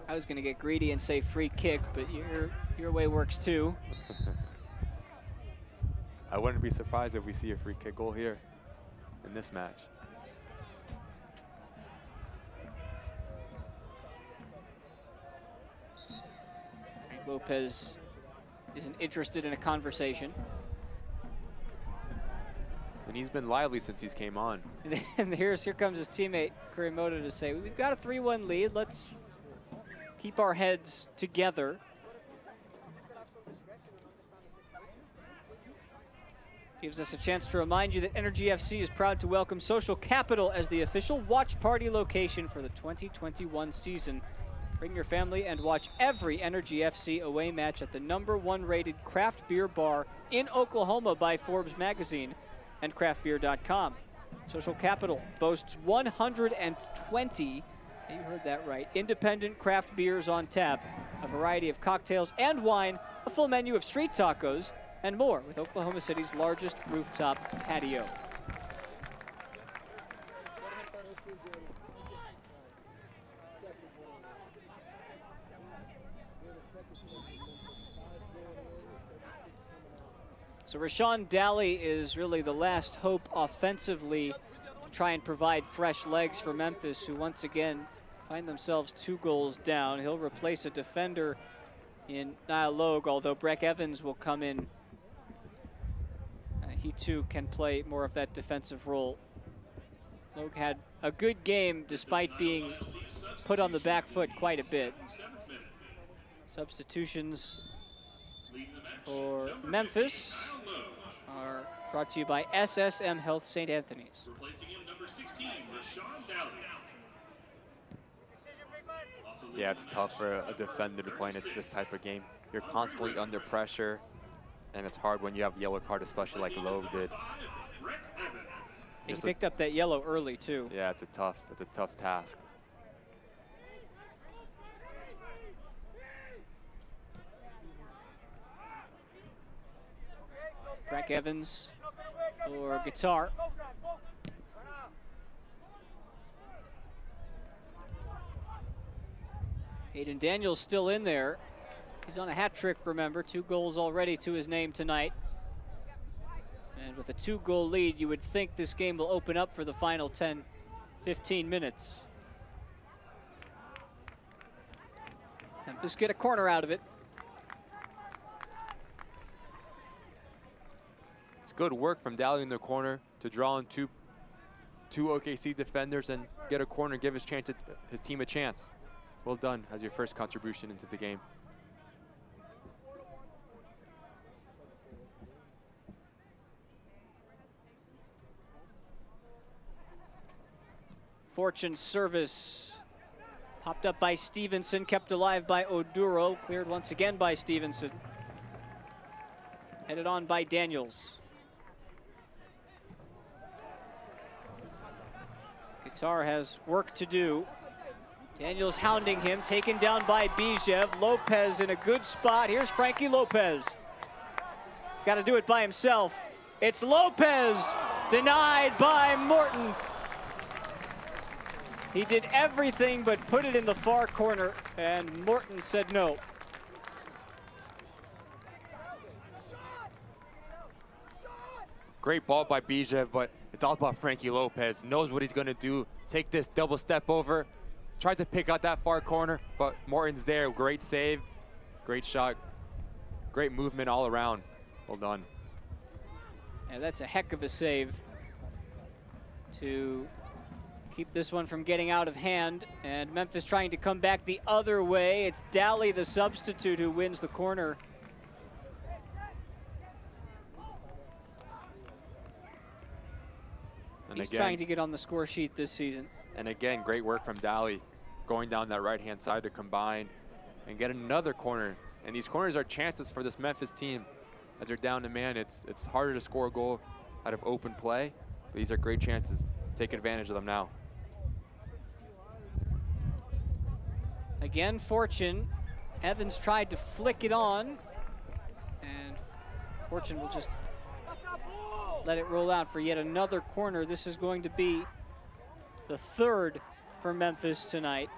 S1: I was going to get greedy and say free kick, but your way works too.
S2: I wouldn't be surprised if we see a free kick goal here in this match.
S1: Lopez isn't interested in a conversation.
S2: And he's been lively since he's came on.
S1: And here comes his teammate, Kurimoto, to say, we've got a 3-1 lead. Let's keep our heads together. Gives us a chance to remind you that Energy FC is proud to welcome Social Capital as the official watch party location for the 2021 season. Bring your family and watch every Energy FC away match at the #1 rated craft beer bar in Oklahoma by Forbes magazine and craftbeer.com. Social Capital boasts 120, you heard that right, independent craft beers on tap, a variety of cocktails and wine, a full menu of street tacos, and more with Oklahoma City's largest rooftop patio. So Rashawn Daly is really the last hope offensively to try and provide fresh legs for Memphis, who once again find themselves 2 goals down. He'll replace a defender in Niall Logue, although Breck Evans will come in. He too can play more of that defensive role. Logue had a good game despite being put on the back foot quite a bit. Substitutions for Memphis are brought to you by SSM Health St. Anthony's.
S7: Replacing him, number 16, Rashawn Dowling.
S2: Yeah, it's tough for a defender to play in this type of game. You're constantly under pressure, and it's hard when you have a yellow card, especially like Lowe did.
S1: He picked up that yellow early, too.
S2: Yeah, it's a tough task.
S1: Frank Evans for guitar. Aiden Daniels still in there. He's on a hat trick, remember. 2 goals already to his name tonight. And with a 2-goal lead, you would think this game will open up for the final 10, 15 minutes. Memphis get a corner out of it.
S2: It's good work from Dowling in the corner to draw in two OKC defenders and get a corner and give his team a chance. Well done as your first contribution into the game.
S1: Fortune service popped up by Stevenson, kept alive by Oduro, cleared once again by Stevenson. Headed on by Daniels. Guitar has work to do. Daniels hounding him, taken down by Bijev. Lopez in a good spot. Here's Frankie Lopez. Got to do it by himself. It's Lopez, denied by Morton. He did everything but put it in the far corner, and Morton said no.
S2: Great ball by Bijev, but it's all about Frankie Lopez. Knows what he's going to do. Take this double step over. Tries to pick out that far corner, but Morton's there. Great save, great shot, great movement all around. Well done.
S1: Yeah, that's a heck of a save to keep this one from getting out of hand. And Memphis trying to come back the other way. It's Dally, the substitute, who wins the corner.
S2: And
S1: He's
S2: again,
S1: trying to get on the score sheet this season.
S2: And again, great work from Dally, going down that right-hand side to combine and get another corner. And these corners are chances for this Memphis team. As they're down to man, it's harder to score a goal out of open play. But these are great chances. Take advantage of them now.
S1: Again, Fortune. Evans tried to flick it on, and Fortune will just let it roll out for yet another corner. This is going to be the 3rd for Memphis tonight.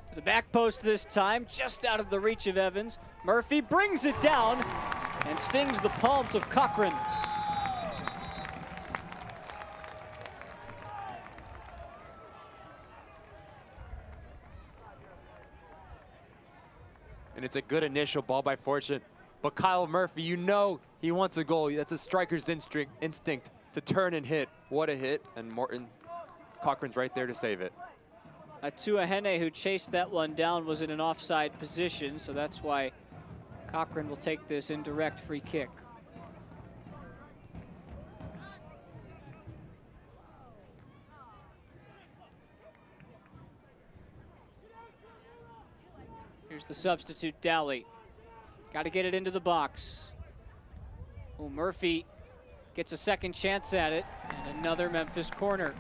S1: To the back post this time, just out of the reach of Evans. Murphy brings it down and stings the palms of Cochran.
S2: And it's a good initial ball by Fortune. But Kyle Murphy, you know he wants a goal. That's a striker's instinct to turn and hit. What a hit. And Cochran's right there to save it.
S1: Atuahene, who chased that one down, was in an offside position, so that's why Cochran will take this indirect free kick. Here's the substitute, Dally. Got to get it into the box. Oh, Murphy gets a second chance at it, and another Memphis corner.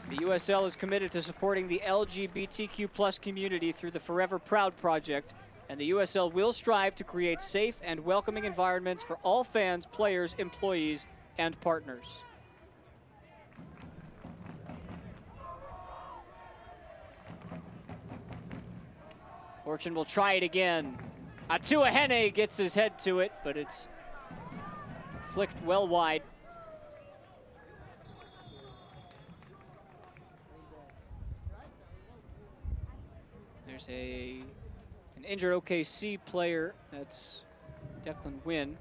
S1: The USL is committed to supporting the LGBTQ+ community through the Forever Proud project, and the USL will strive to create safe and welcoming environments for all fans, players, employees, and partners. Fortune will try it again. Atuahene gets his head to it, but it's flicked well wide. There's a An injured OKC player, that's Declan Wynn.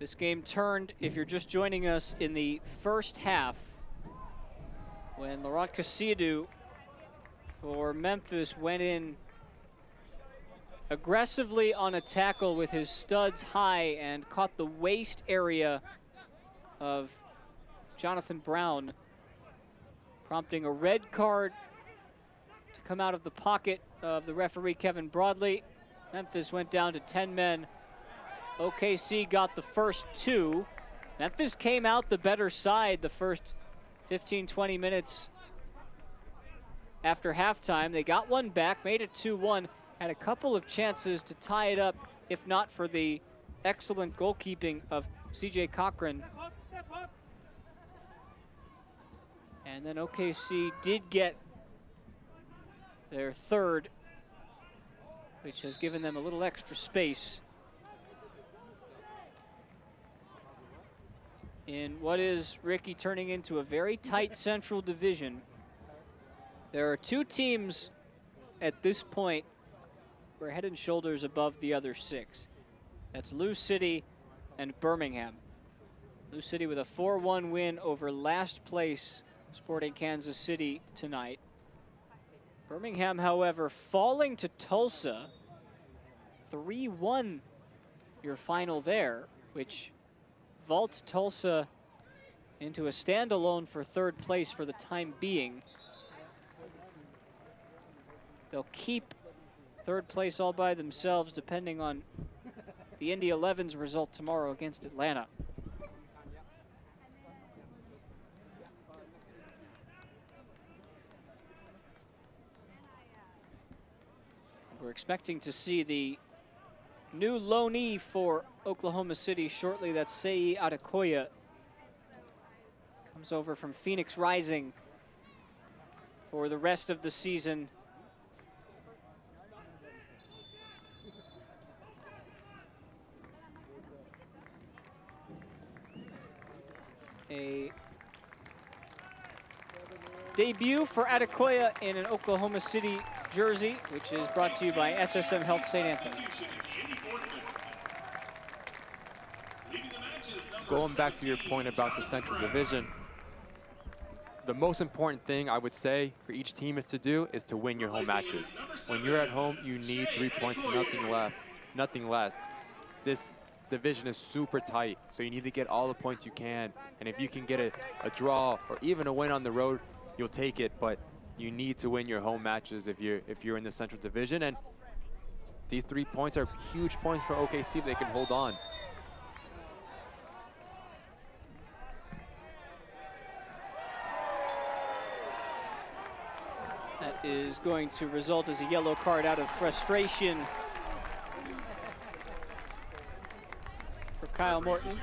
S1: This game turned, if you're just joining us, in the first half when Laurent Cassidu for Memphis went in aggressively on a tackle with his studs high and caught the waist area of Jonathan Brown, prompting a red card to come out of the pocket of the referee Kevin Broadley. Memphis went down to 10 men. OKC got the first 2. Memphis came out the better side the first 15, 20 minutes after halftime. They got one back, made it 2-1, had a couple of chances to tie it up, if not for the excellent goalkeeping of CJ Cochran. And then OKC did get their third, which has given them a little extra space in what is, Ricky, turning into a very tight Central Division. There are 2 teams at this point who are head and shoulders above the other 6. That's Lou City and Birmingham. Lou City with a 4-1 win over last place Sporting Kansas City tonight. Birmingham, however, falling to Tulsa, 3-1 your final there, which vaults Tulsa into a standalone for 3rd place for the time being. They'll keep 3rd place all by themselves depending on the Indy 11's result tomorrow against Atlanta. We're expecting to see the new loanee for Oklahoma City shortly. That's Sei Adekoya. Comes over from Phoenix Rising for the rest of the season. A debut for Adekoya in an Oklahoma City jersey, which is brought to you by SSM Health St. Anthony.
S2: Going back to your point about the Central Division, the most important thing I would say for each team is to win your home matches. When you're at home, you need 3 points, nothing less. This division is super tight, so you need to get all the points you can. And if you can get a draw or even a win on the road, you'll take it. But you need to win your home matches if you're in the Central Division. And these 3 points are huge points for OKC if they can hold on.
S1: That is going to result as a yellow card out of frustration for Kyle Morton,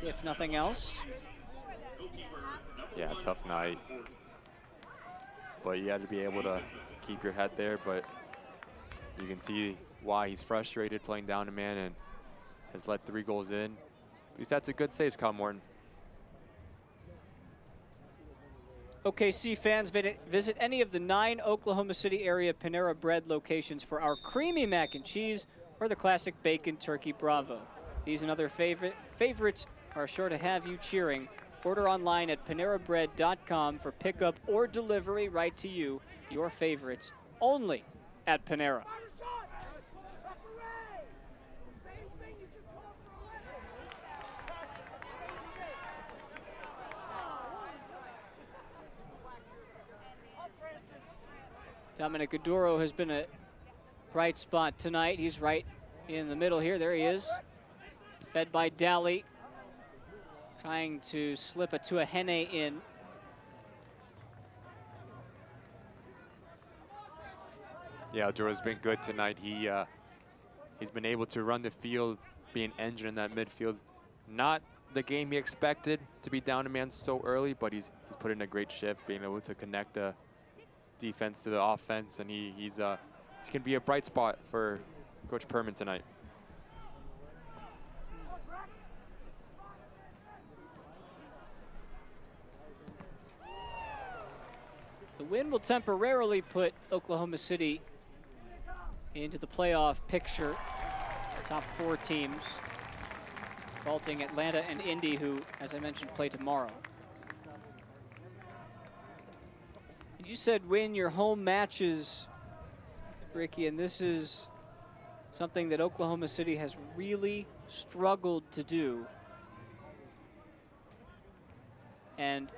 S1: if nothing else.
S2: Yeah, tough night. But you had to be able to keep your head there. But you can see why he's frustrated playing down a man and has let 3 goals in. But he's had some good saves, Kyle Morton.
S1: OKC fans, visit any of the 9 Oklahoma City area Panera Bread locations for our creamy mac and cheese or the classic bacon turkey bravo. These and other favorites are sure to have you cheering. Order online at PaneraBread.com for pickup or delivery right to you. Your favorites only at Panera. Dominic Aduro has been a bright spot tonight. He's right in the middle here. There he is. Fed by Daly. Trying to slip a Tuahene in.
S2: Yeah, Aduro's been good tonight. He's been able to run the field, be an engine in that midfield. Not the game he expected to be down a man so early, but he's put in a great shift, being able to connect the defense to the offense, and he's can be a bright spot for Coach Perman tonight.
S1: The win will temporarily put Oklahoma City into the playoff picture. Top 4 teams, vaulting Atlanta and Indy, who, as I mentioned, play tomorrow. And you said win your home matches, Ricky, and this is something that Oklahoma City has really struggled to do. And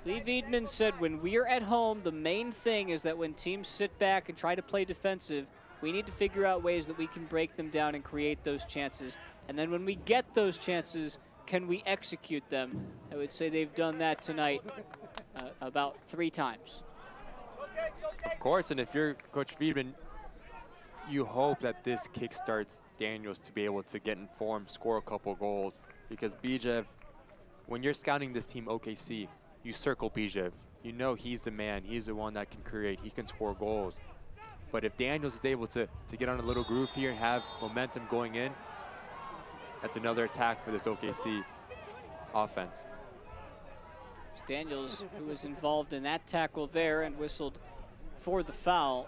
S1: Lee Veidman said when we're at home, the main thing is that when teams sit back and try to play defensive, we need to figure out ways that we can break them down and create those chances. And then when we get those chances, can we execute them? I would say they've done that tonight about 3 times.
S2: Of course, and if you're Coach Veidman, you hope that this kickstarts Daniels to be able to get in form, score a couple goals, because Bijev, when you're scouting this team OKC, you circle Bijev. You know he's the man, he's the one that can create, he can score goals. But if Daniels is able to get on a little groove here and have momentum going in, that's another attack for this OKC offense.
S1: Daniels, who was involved in that tackle there and whistled for the foul.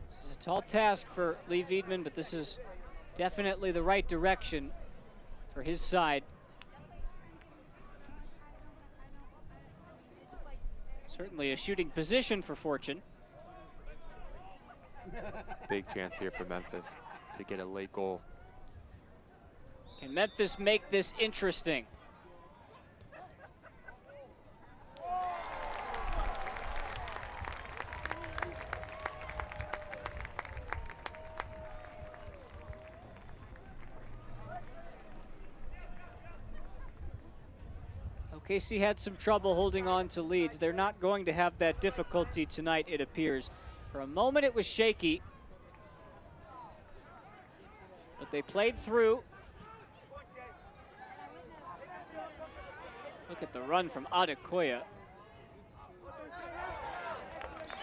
S1: This is a tall task for Lee Veidman, but this is definitely the right direction for his side. Certainly a shooting position for Fortune.
S2: Big chance here for Memphis to get a late goal.
S1: Can Memphis make this interesting? OKC had some trouble holding on to leads. They're not going to have that difficulty tonight, it appears. For a moment it was shaky, but they played through. Look at the run from Adekoya.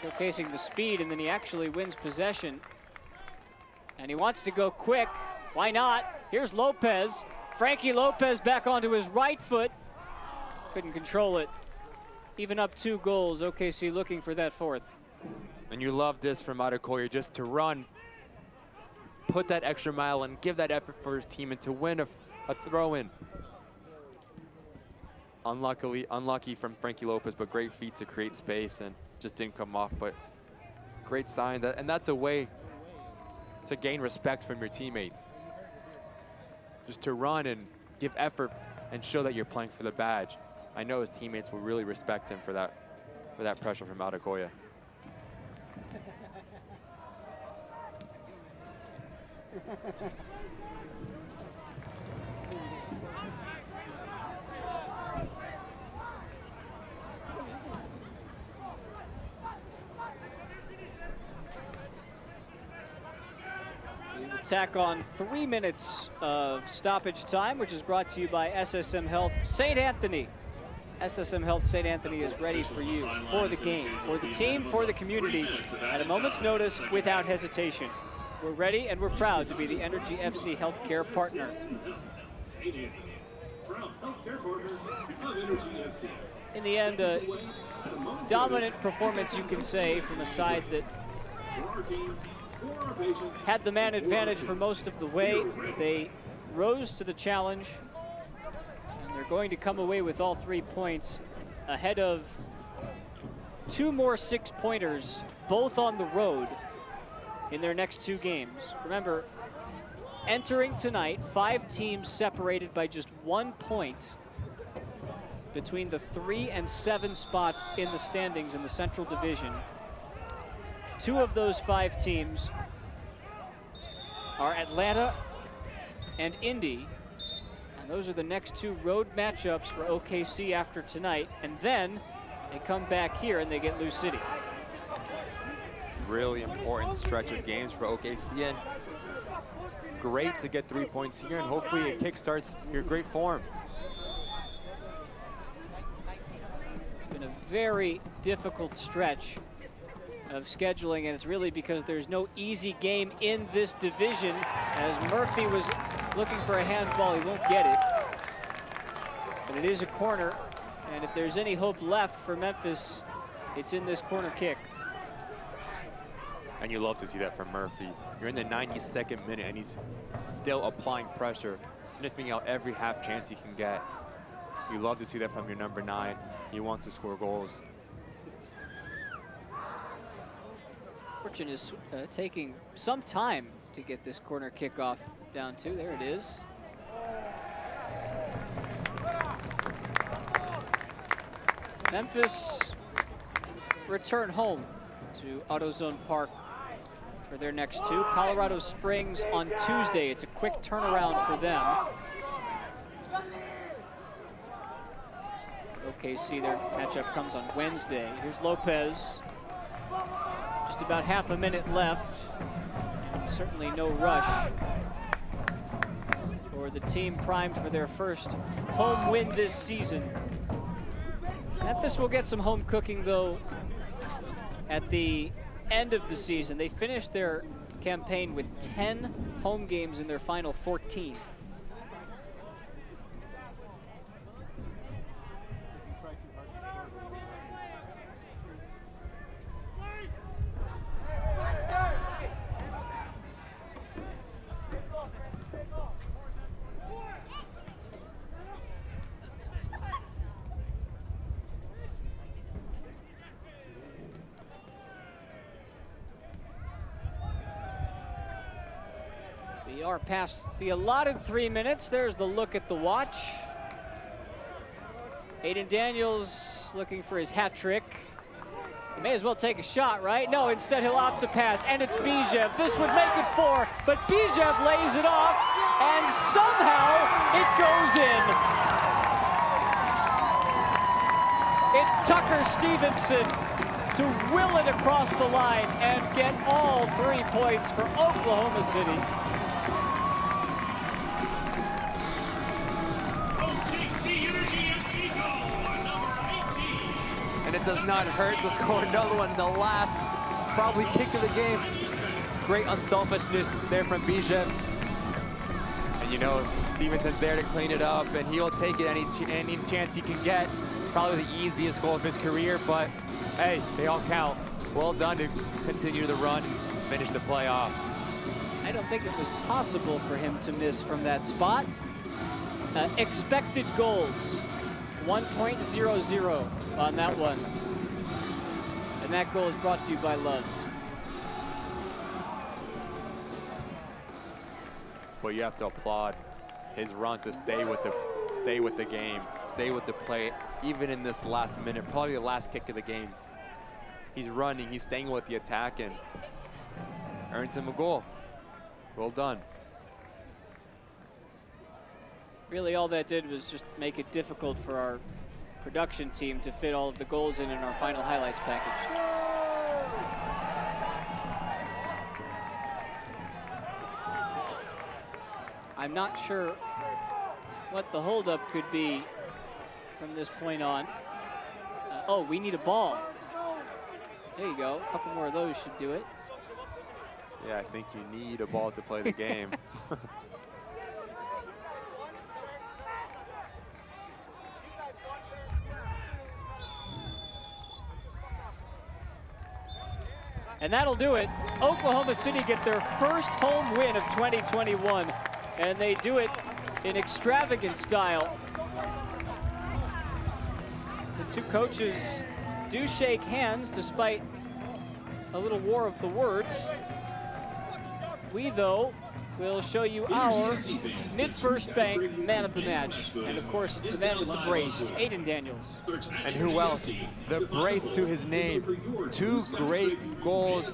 S1: Showcasing the speed, and then he actually wins possession. And he wants to go quick. Why not? Here's Lopez. Frankie Lopez back onto his right foot. Couldn't control it. Even up 2 goals, OKC looking for that 4th.
S2: And you love this from Adekoya, just to run, put that extra mile and give that effort for his team and to win a throw-in. Unlucky from Frankie Lopez, but great feat to create space and just didn't come off, but great sign. And that's a way to gain respect from your teammates. Just to run and give effort and show that you're playing for the badge. I know his teammates will really respect him for that pressure from Adekoya.
S1: We will tack on 3 minutes of stoppage time, which is brought to you by SSM Health St. Anthony. SSM Health St. Anthony is ready for you, for the game, for the team, for the community, at a moment's notice, without hesitation. We're ready and we're proud to be the Energy FC healthcare partner. In the end, a dominant performance, you can say, from a side that had the man advantage for most of the way. They rose to the challenge. They're going to come away with all 3 points ahead of 2 more 6-pointers, both on the road in their next 2 games. Remember, entering tonight, 5 teams separated by just 1 point between the 3 and 7 spots in the standings in the Central Division. 2 of those 5 teams are Atlanta and Indy. And those are the next 2 road matchups for OKC after tonight. And then they come back here and they get Lou City.
S2: Really important stretch of games for OKC, and great to get 3 points here, and hopefully it kickstarts your great form.
S1: It's been a very difficult stretch of scheduling, and it's really because there's no easy game in this division. As Murphy was looking for a handball, he won't get it. But it is a corner, and if there's any hope left for Memphis, it's in this corner kick.
S2: And you love to see that from Murphy. You're in the 92nd minute, and he's still applying pressure, sniffing out every half chance he can get. You love to see that from your number 9. He wants to score goals.
S1: Fortune is taking some time to get this corner kickoff down to. There it is. Memphis return home to AutoZone Park for their next 2. Colorado Springs on Tuesday. It's a quick turnaround for them. OKC, their matchup comes on Wednesday. Here's Lopez. Just about half a minute left. Certainly no rush for the team primed for their first home win this season. Memphis will get some home cooking, though, at the end of the season. They finished their campaign with 10 home games in their final 14. We are past the allotted 3 minutes. There's the look at the watch. Aiden Daniels looking for his hat trick. He may as well take a shot, right? No, instead he'll opt to pass, and it's Bijev. This would make it 4, but Bijev lays it off, and somehow it goes in. It's Tucker Stevenson to will it across the line and get all 3 points for Oklahoma City.
S2: And it does not hurt to score another one in the last, probably, kick of the game. Great unselfishness there from Bijev. And you know, Stevenson's there to clean it up, and he'll take it any chance he can get. Probably the easiest goal of his career, but hey, they all count. Well done to continue the run and finish the play off.
S1: I don't think it was possible for him to miss from that spot. Expected goals, 1.00 on that one. And that goal is brought to you by Love's.
S2: But you have to applaud his run to stay with the game, stay with the play, even in this last minute, probably the last kick of the game. He's running, he's staying with the attack, and earns him a goal. Well done.
S1: Really, all that did was just make it difficult for our production team to fit all of the goals in our final highlights package. I'm not sure what the holdup could be from this point on. Oh, we need a ball. There you go. A couple more of those should do it.
S2: Yeah, I think you need a ball to play the game.
S1: And that'll do it. Oklahoma City get their first home win of 2021, and they do it in extravagant style. The two coaches do shake hands despite a little war of the words. We, though, will show you our mid-first bank man of the match. And of course, it's the man with the brace, Aiden Daniels.
S2: And who else? The brace to his name. 2 great goals.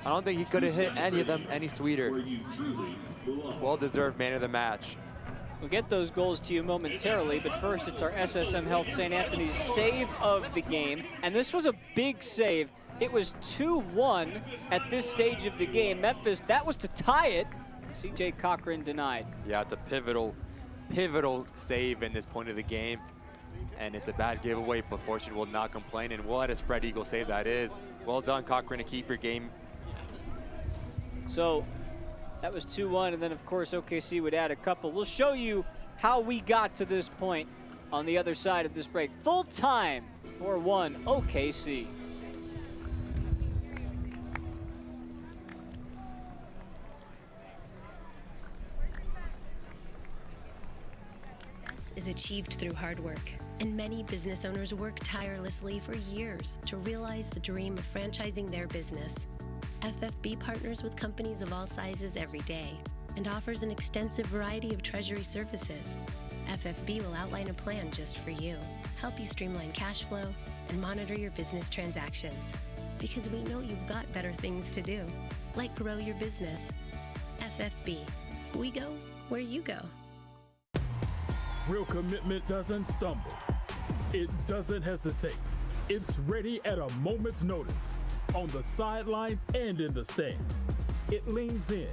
S2: I don't think he could have hit any of them any sweeter. Well-deserved man of the match.
S1: We'll get those goals to you momentarily, but first it's our SSM Health St. Anthony's save of the game. And this was a big save. It was 2-1 at this stage of the game. Memphis, that was to tie it. CJ Cochran denied.
S2: Yeah, it's a pivotal save in this point of the game. And it's a bad giveaway, but Fortune will not complain. And what a spread eagle save that is. Well done, Cochran, to keep your game.
S1: So that was 2-1, and then of course OKC would add a couple. We'll show you how we got to this point on the other side of this break. Full time, 4-1 OKC.
S3: Is achieved through hard work, and many business owners work tirelessly for years to realize the dream of franchising their business. FFB partners with companies of all sizes every day and offers an extensive variety of treasury services. FFB will outline a plan just for you, help you streamline cash flow, and monitor your business transactions. Because we know you've got better things to do, like grow your business. FFB, we go where you go.
S8: Real commitment doesn't stumble. It doesn't hesitate. It's ready at a moment's notice, on the sidelines and in the stands. It leans in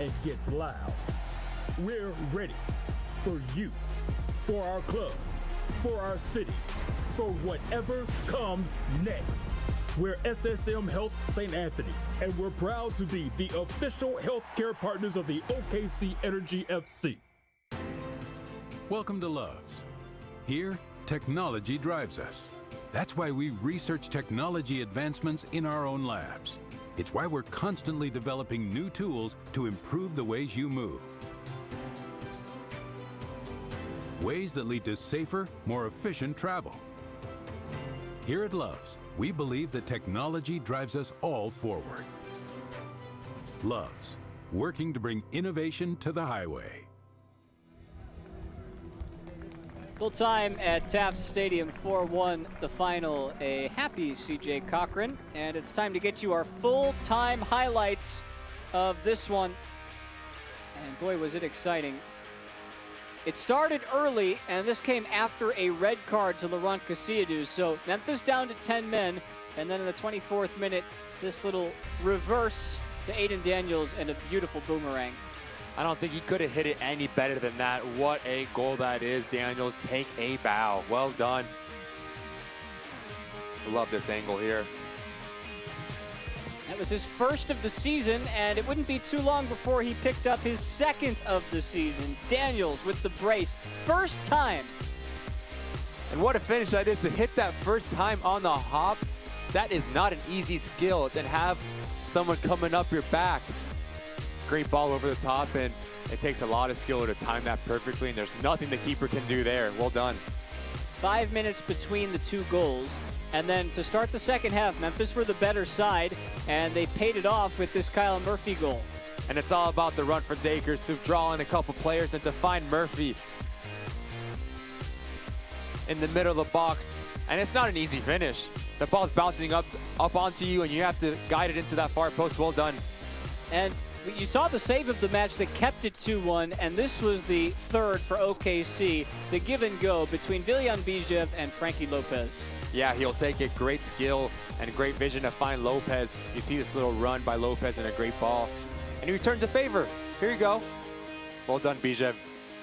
S8: and gets loud. We're ready for you, for our club, for our city, for whatever comes next. We're SSM Health St. Anthony, and we're proud to be the official healthcare partners of the OKC Energy FC.
S17: Welcome to Loves. Here, technology drives us. That's why we research technology advancements in our own labs. It's why we're constantly developing new tools to improve the ways you move. Ways that lead to safer, more efficient travel. Here at Loves, we believe that technology drives us all forward. Loves, working to bring innovation to the highway.
S1: Full time at Taft Stadium, 4-1 the final. A happy CJ Cochran, and it's time to get you our full-time highlights of this one. And boy, was it exciting. It started early, and this came after a red card to Laurent Casillas. So Memphis down to 10 men, and then in the 24th minute, this little reverse to Aiden Daniels and a beautiful boomerang.
S2: I don't think he could have hit it any better than that. What a goal that is, Daniels. Take a bow. Well done. Love this angle here.
S1: That was his first of the season, and it wouldn't be too long before he picked up his second of the season. Daniels with the brace, first time.
S2: And what a finish that is to hit that first time on the hop. That is not an easy skill to have someone coming up your back. Great ball over the top, and it takes a lot of skill to time that perfectly, and there's nothing the keeper can do there. Well done.
S1: 5 minutes between the two goals, and then to start the second half, Memphis were the better side, and they paid it off with this Kyle Murphy goal.
S2: And it's all about the run for Dakers to draw in a couple players and to find Murphy in the middle of the box. And it's not an easy finish. The ball's bouncing up onto you, and you have to guide it into that far post. Well done.
S1: And you saw the save of the match that kept it 2-1, and this was the third for OKC, the give and go between Viljan Bijev and Frankie Lopez.
S2: Yeah, he'll take it. Great skill and great vision to find Lopez. You see this little run by Lopez and a great ball. And he returns the favor. Here you go. Well done, Bijev.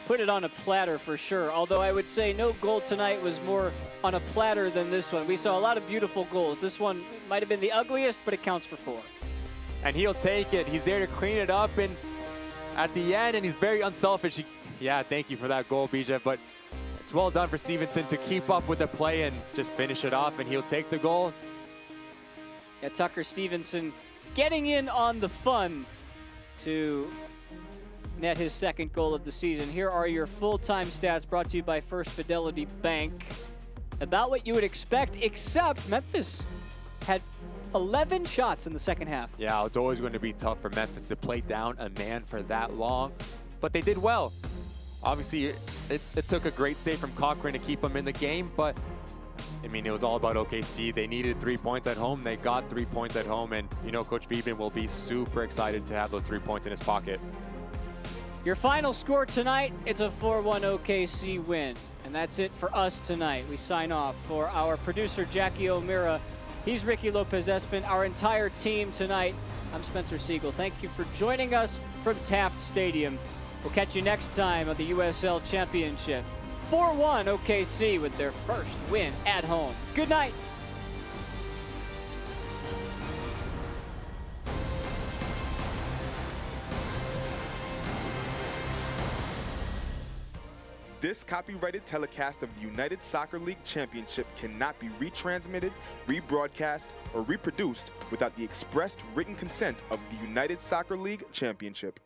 S1: Put it on a platter for sure, although I would say no goal tonight was more on a platter than this one. We saw a lot of beautiful goals. This one might have been the ugliest, but it counts for 4.
S2: And he'll take it. He's there to clean it up, and at the end, and he's very unselfish. Yeah, thank you for that goal, Bijev, but it's well done for Stevenson to keep up with the play and just finish it off, and he'll take the goal.
S1: Yeah, Tucker Stevenson getting in on the fun to net his second goal of the season. Here are your full-time stats brought to you by First Fidelity Bank. About what you would expect, except Memphis had 11 shots in the second half.
S2: Yeah, it's always going to be tough for Memphis to play down a man for that long, but they did well. Obviously, it took a great save from Cochran to keep them in the game, but I mean, it was all about OKC. They needed 3 points at home. They got 3 points at home, and you know Coach Friedman will be super excited to have those 3 points in his pocket.
S1: Your final score tonight, it's a 4-1 OKC win. And that's it for us tonight. We sign off. For our producer, Jackie O'Meara, he's Ricky Lopez-Espin, our entire team tonight. I'm Spencer Siegel. Thank you for joining us from Taft Stadium. We'll catch you next time on the USL Championship. 4-1 OKC with their first win at home. Good night.
S18: This copyrighted telecast of the United Soccer League Championship cannot be retransmitted, rebroadcast, or reproduced without the expressed written consent of the United Soccer League Championship.